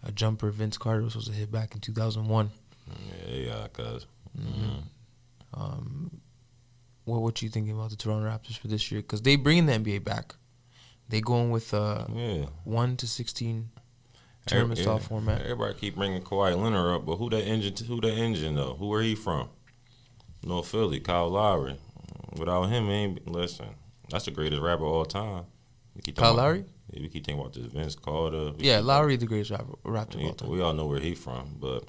A jumper Vince Carter was supposed to hit back in 2001. Yeah, cuz. What you thinking about the Toronto Raptors for this year? Because they bringing the NBA back. They going with 1 to 16 tournament style format. Everybody keep bringing Kawhi Leonard up, but who that engine though? Where he from? No, Philly, Kyle Lowry. Without him, listen. That's the greatest rapper of all time. Kyle Lowry? We keep thinking about this Vince Carter. Lowry the greatest rapper of all time. We all know where he from, but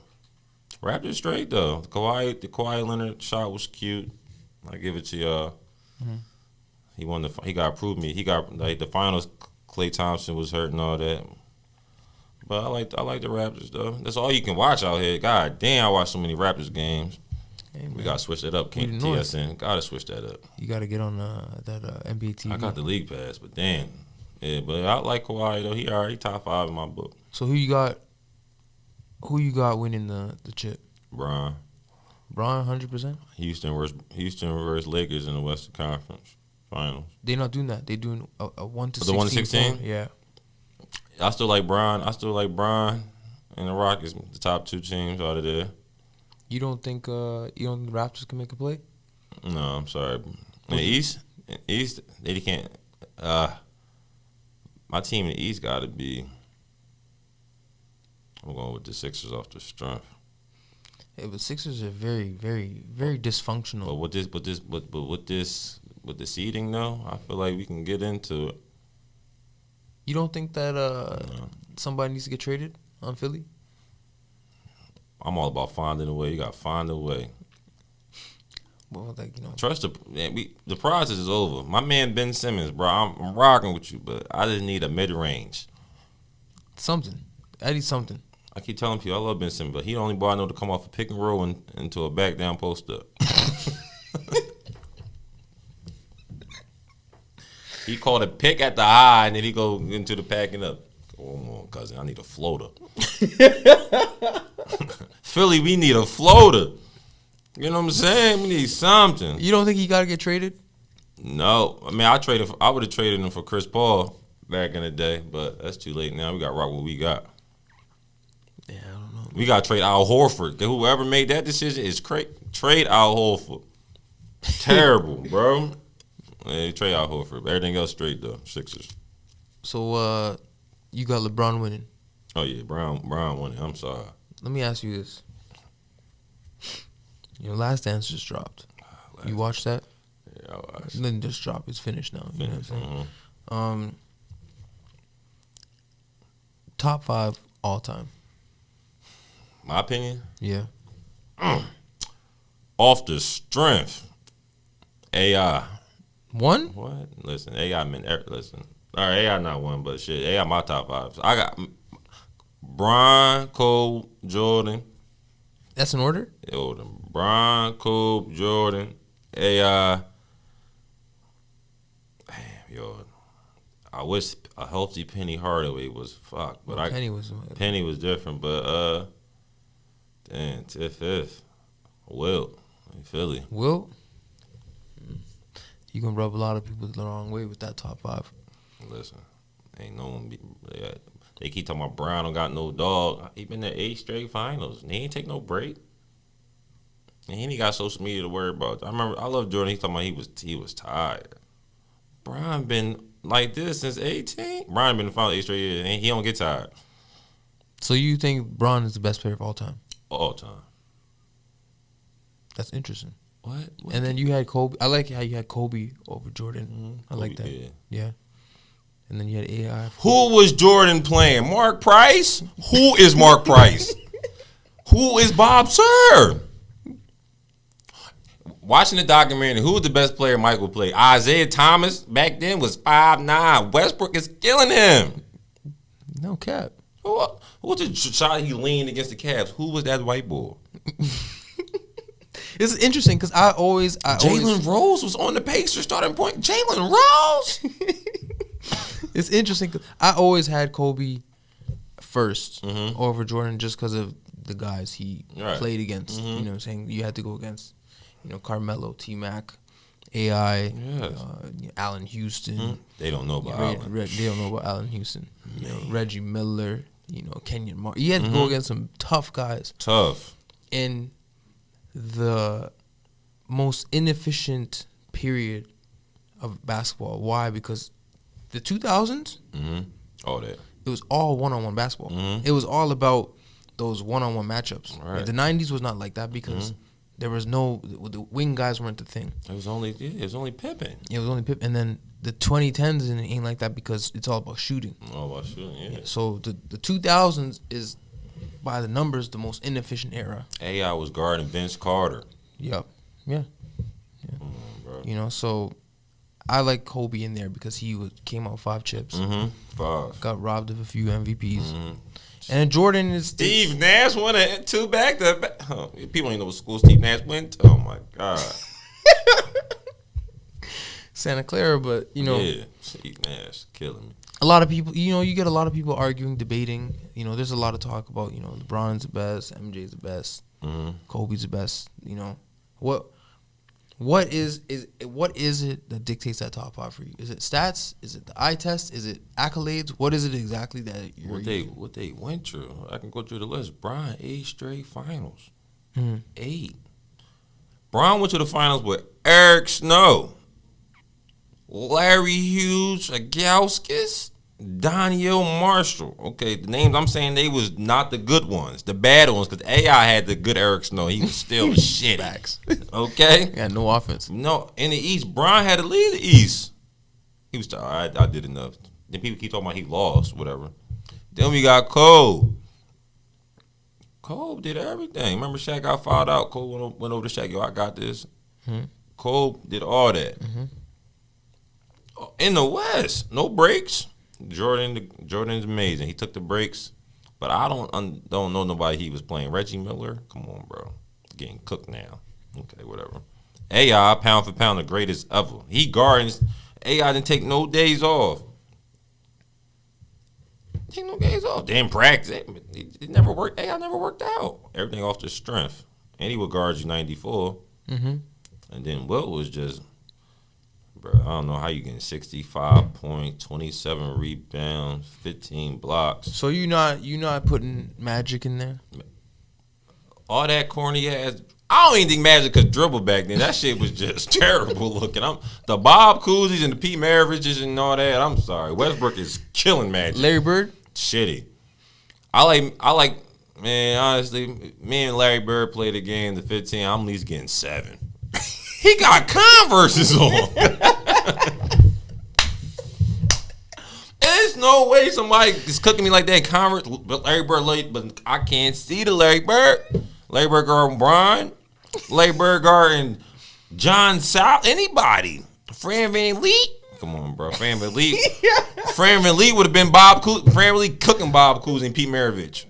Raptors straight though. The Kawhi Leonard shot was cute. I give it to y'all. Mm-hmm. He got approved me. He got like the finals. Klay Thompson was hurt and all that. But I like the Raptors though. That's all you can watch out here. God damn, I watch so many Raptors games. Hey, we gotta switch that up. Can't TSN. Gotta switch that up. You gotta get on that NBA TV. I got the league pass, but damn. Yeah, but I like Kawhi though. He already top 5 in my book. So who you got? Who you got winning the chip? Bron, 100%. Houston versus Lakers in the Western Conference Finals. They not doing that. They doing a 1 to 16. The 1 to 16. Yeah. I still like Bron. And the Rockets, the top 2 teams out of there. You don't think the Raptors can make a play? No, I'm sorry. In the East, they can't. My team in the East got to be. I'm going with the Sixers off the strength. Yeah, but Sixers are very, very, very dysfunctional. But with the seeding though, I feel like we can get into it. You don't think that somebody needs to get traded on Philly? I'm all about finding a way. You got to find a way. Well, Trust the process is over. My man Ben Simmons, bro, I'm rocking with you, but I just need a mid range. Something. I need something. I keep telling people I love Ben Simmons, but he the only boy I know to come off a pick and roll into a back down post up. He called a pick at the high, and then he go into the packing up. Come on, cousin, I need a floater. Philly, we need a floater. You know what I'm saying? We need something. You don't think he got to get traded? No. I mean, I would have traded him for Chris Paul back in the day, but that's too late now. We got to rock what we got. Yeah, I don't know. We got to trade Al Horford. Whoever made that decision is trade Al Horford. Terrible, bro. Yeah, trade Al Horford. Everything else straight, though. Sixers. So, you got LeBron winning. Oh, yeah. Brown winning. I'm sorry. Let me ask you this. Your Last Dance just dropped. You watched that? Yeah, I watched. It didn't just drop. It's finished now. You know what I'm saying? Top 5 all time. My opinion? Yeah. Off the strength. AI. One? What? Listen, AI listen. All right, AI not one, but shit, AI my top 5. So I got Bron, Kobe, Jordan. That's in order? Bron, Kobe, Jordan, AI. Damn, yo. I wish a healthy Penny Hardaway was fucked, but Penny was different, but damn, fifth. Wilt, Philly. Wilt? You gonna rub a lot of people the wrong way with that top 5. Listen, ain't no one they keep talking about Brown don't got no dog. He been in 8 straight finals. And he ain't take no break. And he ain't got social media to worry about. I love Jordan. He talking about he was tired. Brown been like this since 18. Brown been in the final 8 straight years, and he don't get tired. So you think Bron is the best player of all time? All time. That's interesting. What? And then you had Kobe. I like how you had Kobe over Jordan. Mm-hmm. I like that. Yeah. And then you had AI. Who was Jordan playing? Mark Price? Who is Mark Price? Who is Bob Sir? Watching the documentary, who was the best player Michael played? Isaiah Thomas back then was 5'9". Westbrook is killing him. No cap. Who was the shot he leaned against the Cavs? Who was that white boy? It's interesting because Jalen Rose was on the Pacers starting point. Jalen Rose? It's interesting because I always had Kobe first over Jordan just because of the guys he played against. You know what I'm saying? You had to go against, Carmelo, T-Mac, AI, Allen Houston. They don't know about Allen. They don't know about Allen Houston. Reggie Miller. Kenyon Martin. He had to go against some tough guys. Tough. In the most inefficient period of basketball. Why? Because the 2000s, all that. It was all one-on-one basketball. It was all about those one-on-one matchups. Right. Like the 90s was not like that because there was the wing guys weren't the thing. It was only Pippen. It was only Pippen. And then the 2010s ain't like that because it's all about shooting. All about shooting, yeah. So the 2000s is, by the numbers, the most inefficient era. AI was guarding Vince Carter. Yep. Yeah. Come on, bro. So I like Kobe in there because he came out 5 chips. 5. Got robbed of a few MVPs. And Jordan is... Steve Nash won 2 back-to-back. Oh, people don't even know what school Steve Nash went to. Oh, my God. Santa Clara, but, Yeah, Steve Nash killing me. a lot of people, you get a lot of people arguing, debating. There's a lot of talk about, LeBron's the best, MJ's the best, Kobe's the best. What is it that dictates that top 5 for you? Is it stats? Is it the eye test? Is it accolades? What is it exactly that you're What they went through? I can go through the list. Bron 8 straight finals. 8. Bron went to the finals with Eric Snow, Larry Hughes, Agauskas, Daniel Marshall. Okay, the names I'm saying, they was not the good ones, the bad ones, because AI had the good Eric Snow. He was still shit. Facts. Okay? Yeah, no offense. No, in the East, Bron had to lead the East. He was all right, I did enough. Then people keep talking about he lost, whatever. Then we got Cole. Cole did everything. Remember Shaq got fouled out? Cole went over to Shaq, yo, I got this. Cole did all that. In the West, no breaks. Jordan's amazing. He took the breaks, but I don't know nobody he was playing. Reggie Miller, come on, bro, getting cooked now. Okay, whatever. AI, pound for pound, the greatest ever. He guards. AI didn't take no days off. Take no days off. Didn't practice. It never worked. AI never worked out. Everything off the strength, and he would guard you 94. And then Wilt was just. Bro, I don't know how you getting 65 points, 27 rebounds, 15 blocks. So you not putting Magic in there? All that corny ass. I don't even think Magic could dribble back then. That shit was just terrible looking. The Bob Cousy's and the Pete Maraviches and all that. I'm sorry. Westbrook is killing Magic. Larry Bird? Shitty. I like, man, honestly, me and Larry Bird played a game, the 15. I'm at least getting 7. He got Converses on. There's no way somebody is cooking me like that. Converse, but Larry Bird late, but I can't see the Larry Bird. Larry Bird guarding Brian. Larry Bird guarding John South. Anybody. Fran Van Leet. Come on, bro. Fran Van Leet. Fran Van Leet would have been Bob Cousy. Fran Van Leet cooking Bob Cousy and Pete Maravich.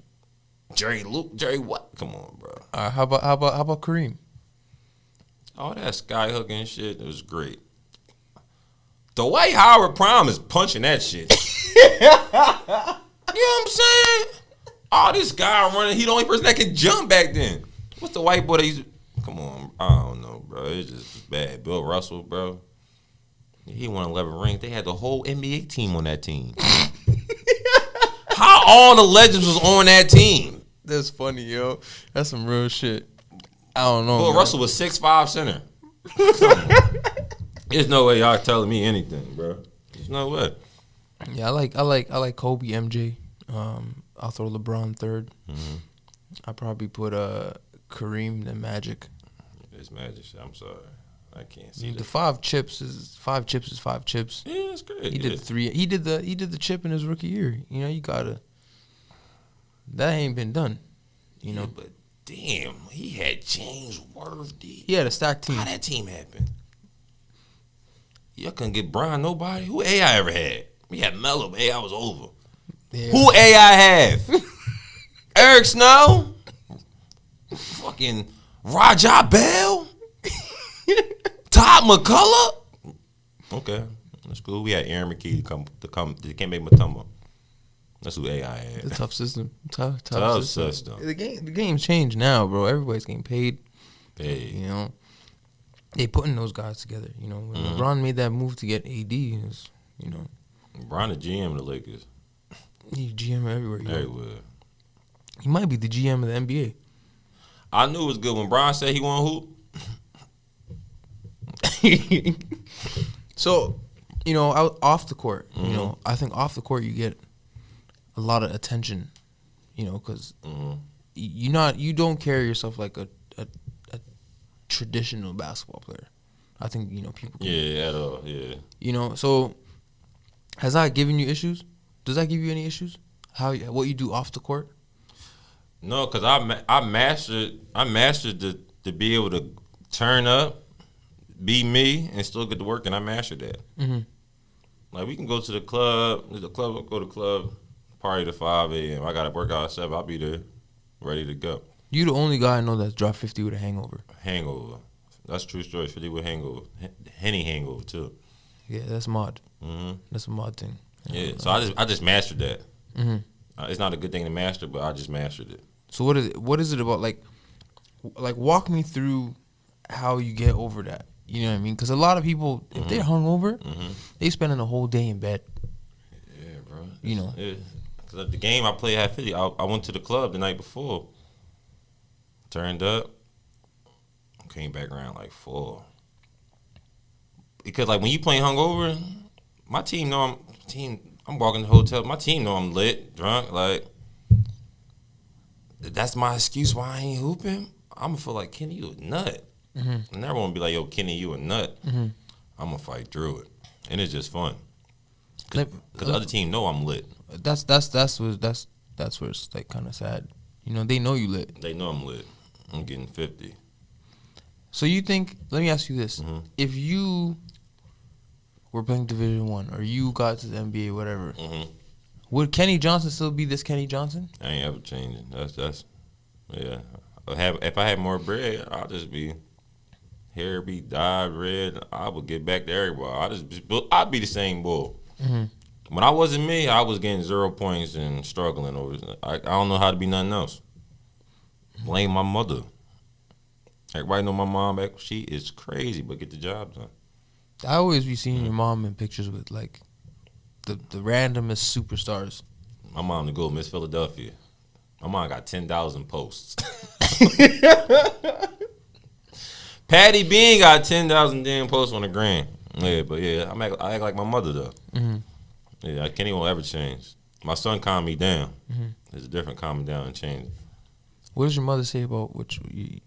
Jerry what? Come on, bro. How about Kareem? All that sky hooking shit, it was great. Dwight Howard Prime is punching that shit. You know what I'm saying? Oh, this guy running, he the only person that can jump back then. What's the white boy that used to, come on, I don't know, bro. It's just bad. Bill Russell, bro. He won 11 rings. They had the whole NBA team on that team. How all the legends was on that team? That's funny, yo. That's some real shit. I don't know. Bill Russell was 6'5" center. There's no way y'all telling me anything, bro. There's no way. Yeah, I like Kobe, MJ. I'll throw LeBron third. I probably put Kareem, then Magic. It's Magic. I'm sorry, I can't see the that. 5 chips is 5 chips. Yeah, that's great. He did 3. He did the chip in his rookie year. You gotta. That ain't been done. Yeah, but damn, he had James Worthy. He had a stacked team. How that team happened? Y'all couldn't get Brian nobody. Who AI ever had? We had Melo, but AI was over. Yeah. Who AI have? Eric Snow? Fucking Rajah Bell? Todd McCullough? Okay, that's cool. We had Aaron McKee to come. They can't make Mutombo. That's who AI had. It's a tough system. Tough system. The game's changed now, bro. Everybody's getting paid. They putting those guys together. When LeBron made that move to get AD, LeBron the GM of the Lakers. He's GM everywhere. Everywhere. He might be the GM of the NBA. I knew it was good when Brian said he want hoop. So, off the court, I think off the court you get a lot of attention, because you don't carry yourself like a traditional basketball player. I think people. Yeah, at all. Yeah. So has that given you issues? Does that give you any issues? What you do off the court? No, because I mastered to be able to turn up, be me, and still get to work, and I mastered that. Mm-hmm. Like, we can go to the club, go to the club, party to 5 a.m. I got to work out at 7. I'll be there, ready to go. You the only guy I know that's dropped 50 with a hangover. Hangover. That's true story. 50 with hangover. Henny hangover, too. Yeah, that's mod. Mm-hmm. That's a mod thing. Yeah, so I just mastered that. Mm-hmm. It's not a good thing to master, but I just mastered it. So what is it about, like walk me through how you get over that? You know what I mean? Because a lot of people, if they're hungover, they spending a whole day in bed. Yeah, bro. Yeah. Because at the game I played at 50, I went to the club the night before. Turned up. Came back around like 4. Because like when you playing hungover, my team know I'm walking the hotel. My team know I'm lit, drunk. Like, that's my excuse why I ain't hooping. I'm gonna feel like, Kenny, you a nut. Mm-hmm. And everyone be like, yo, Kenny, you a nut. Mm-hmm. I'm gonna fight through it, and it's just fun. Cause the other team know I'm lit. That's where it's like kind of sad. They know you lit. They know I'm lit. I'm getting 50. So you think? Let me ask you this: if you were playing Division I, or you got to the NBA, whatever, would Kenny Johnson still be this Kenny Johnson? I ain't ever changing. That's yeah. If I had more bread, I'll just be hair be dyed red. I would get back to everybody. I'd be the same bull. Mm-hmm. When I wasn't me, I was getting 0 points and struggling over. I don't know how to be nothing else. Blame my mother. Everybody know my mom back. She is crazy, but get the job done. I always be seeing your mom in pictures with like the randomest superstars. My mom to go Miss Philadelphia. My mom got 10,000 posts. Patty Bean got 10,000 damn posts on the gram. Yeah, but yeah, I act like my mother though. Mm-hmm. Yeah, Kenny won't ever change. My son calmed me down. Mm-hmm. There's a different calming down and change. What does your mother say about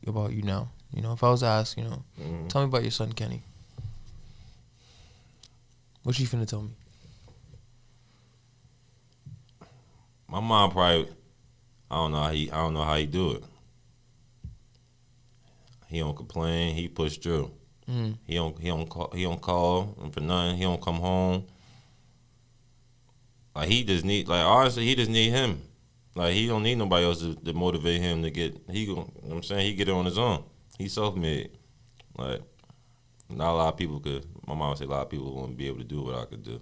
about you now? If I was to ask, tell me about your son Kenny. What she finna tell me? My mom probably, I don't know how he do it. He don't complain. He push through. Mm. He don't call for nothing. He don't come home. Like honestly, he just need him. Like, he don't need nobody else to motivate him to get. He get it on his own. He's self-made. Like, not a lot of people could. My mom would say a lot of people wouldn't be able to do what I could do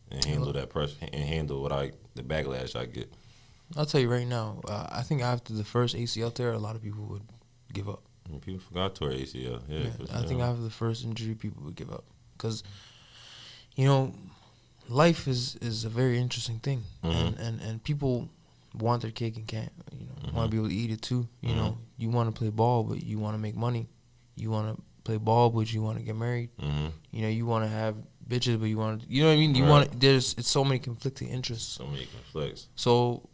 and handle that pressure and handle the backlash I get. I'll tell you right now. I think after the first ACL tear, a lot of people would give up. People forgot to ACL. Yeah, I think after the first injury, people would give up because, life is a very interesting thing, and people want their cake and can't. Want to be able to eat it too. You want to play ball, but you want to make money. You want to play ball, but you want to get married. Mm-hmm. You want to have bitches, but you want to. You know what I mean? You want. It's so many conflicting interests. So many conflicts. So,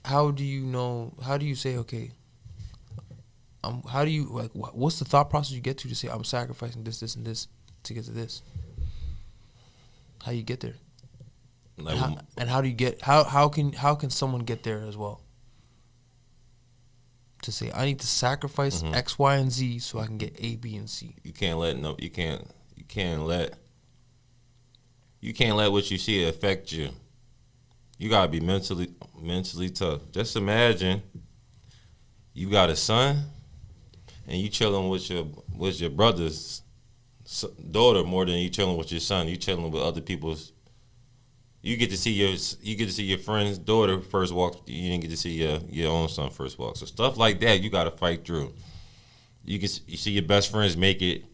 how do you know? How do you say okay? How do you what's the thought process you get to say I'm sacrificing this, and this to get to this? How you get there? Like, how do you get how can someone get there as well? To say I need to sacrifice X, Y, and Z so I can get A, B, and C. You can't let what you see affect you. You gotta be mentally tough. Just imagine you got a son and you chilling with your brother's daughter more than you chilling with your son. You chilling with other people's. You get to see your friend's daughter first walk. You didn't get to see your own son first walk. So stuff like that, you got to fight through. You see your best friends make it,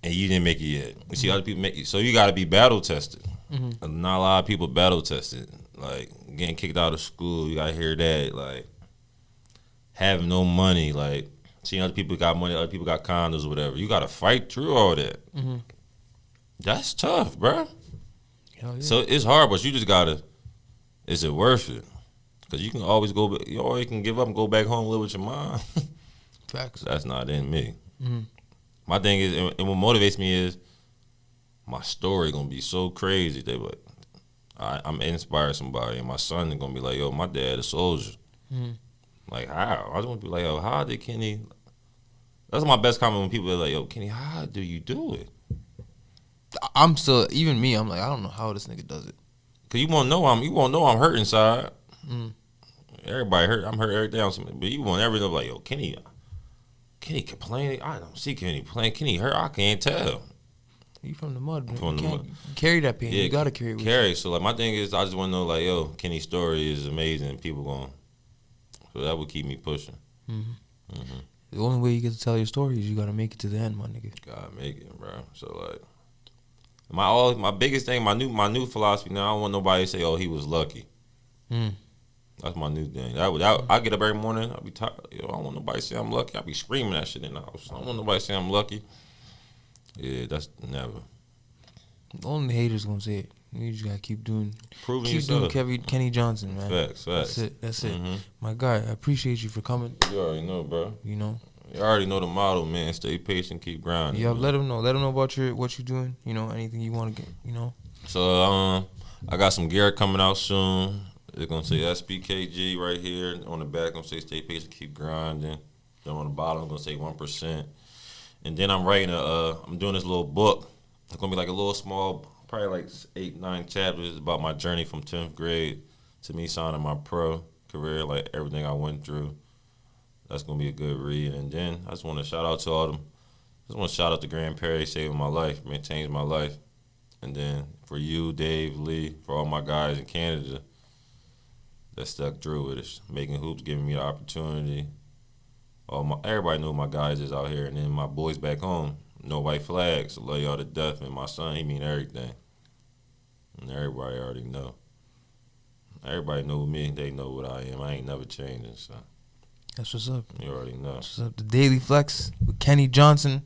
and you didn't make it yet. You see other people make it. So you got to be battle tested. Mm-hmm. Not a lot of people battle tested. Like, getting kicked out of school, you gotta hear that. Like, having no money, like, seeing other people got money, other people got condos or whatever. You gotta fight through all that. Mm-hmm. That's tough, bro. Hell yeah. So it's hard, but you just gotta, is it worth it? Because you can always go, you always can give up and go back home and live with your mom. Facts. That's not in me. Mm-hmm. My thing is, and what motivates me is, my story gonna be so crazy. I'm inspire somebody, and my son is gonna be like, yo, my dad a soldier. Mm-hmm. Like, how? I just want to be like, yo, how did Kenny? That's my best comment when people are like, yo, Kenny, how do you do it? I'm still, even me, I'm like, I don't know how this nigga does it. Cause you won't know I'm hurt inside. Mm. Everybody hurt. I'm hurt every day on something. But you won't ever know, like, yo, Kenny complaining. I don't see Kenny playing. Kenny hurt. I can't tell. You from the mud, man. From You the can't mud. carry that pain. Yeah, You gotta carry it with carry. you. So like, my thing is, I just want to know, like, yo, Kenny's story is amazing. People going. So that would keep me pushing. Mm-hmm. Mm-hmm. The only way you get to tell your story is you gotta make it to the end, my nigga. Gotta make it, bro. So like, my biggest thing, my new philosophy now. I don't want nobody to say, oh, he was lucky. Mm. That's my new thing. I get up every morning. I be tired. Yo, I don't want nobody to say I'm lucky. I be screaming that shit in the house. I don't want nobody to say I'm lucky. Yeah, that's never. Only haters gonna say it. You just gotta keep doing Yourself. Kenny Johnson, man. Facts. That's it. Mm-hmm. My guy, I appreciate you for coming. You already know, bro. You know. You already know the motto, man. Stay patient, keep grinding. Yeah, man. let them know. Let them know about what you're doing. You know, anything you want to get. You know. So I got some gear coming out soon. It's gonna say SBKG right here on the back. Gonna say stay patient, keep grinding. Then on the bottom, gonna say 1%. And then I'm writing I'm doing this little book. It's gonna be like a little small, probably like 8-9 chapters about my journey from 10th grade to me signing my pro career, like everything I went through. That's gonna be a good read. And then I just want to shout out to all them. I just want to shout out to Grand Prairie, saving my life, man, changed my life. And then for you, Dave, Lee, for all my guys in Canada that stuck through with it, making hoops, giving me the opportunity. Everybody knew my guys is out here, and then my boys back home, no white flags, love y'all to death, and my son, he mean everything. And everybody already know. Everybody know me, they know what I am. I ain't never changing, so. That's what's up. You already know. That's what's up. The Daily Flex with Kenny Johnson.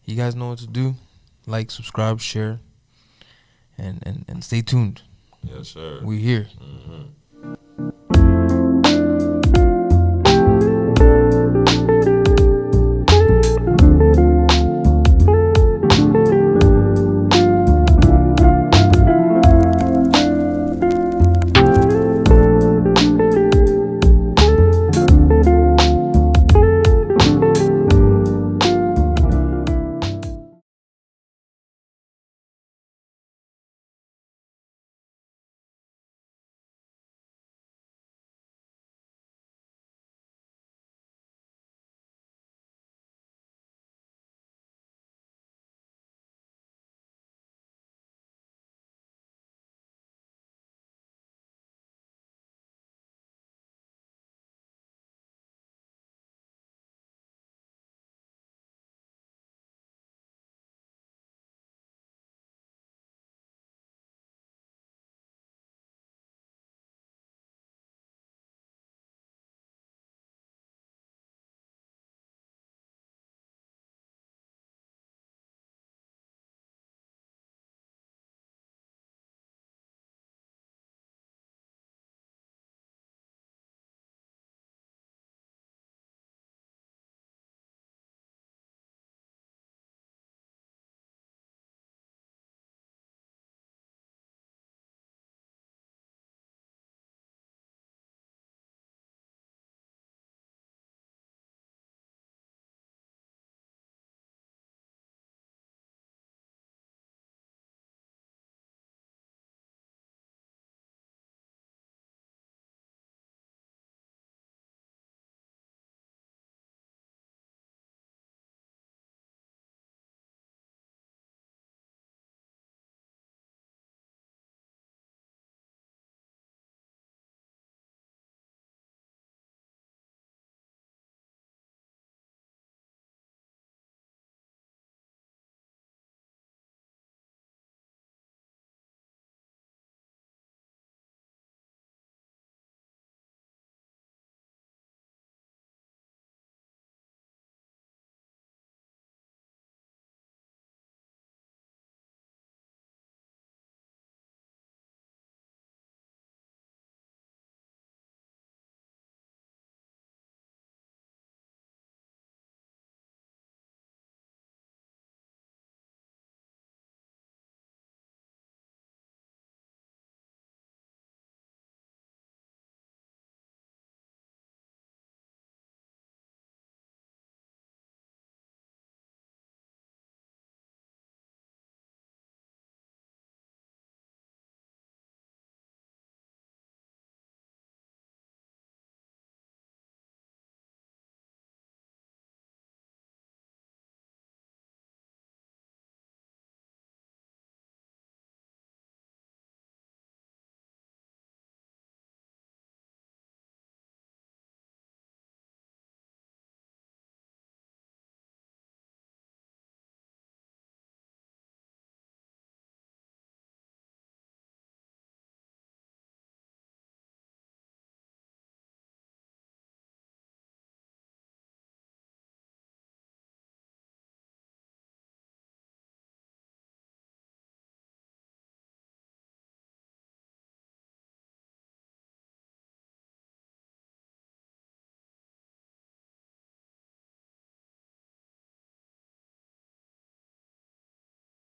You guys know what to do. Like, subscribe, share, and stay tuned. Yes, sir. We're here. Mm-hmm.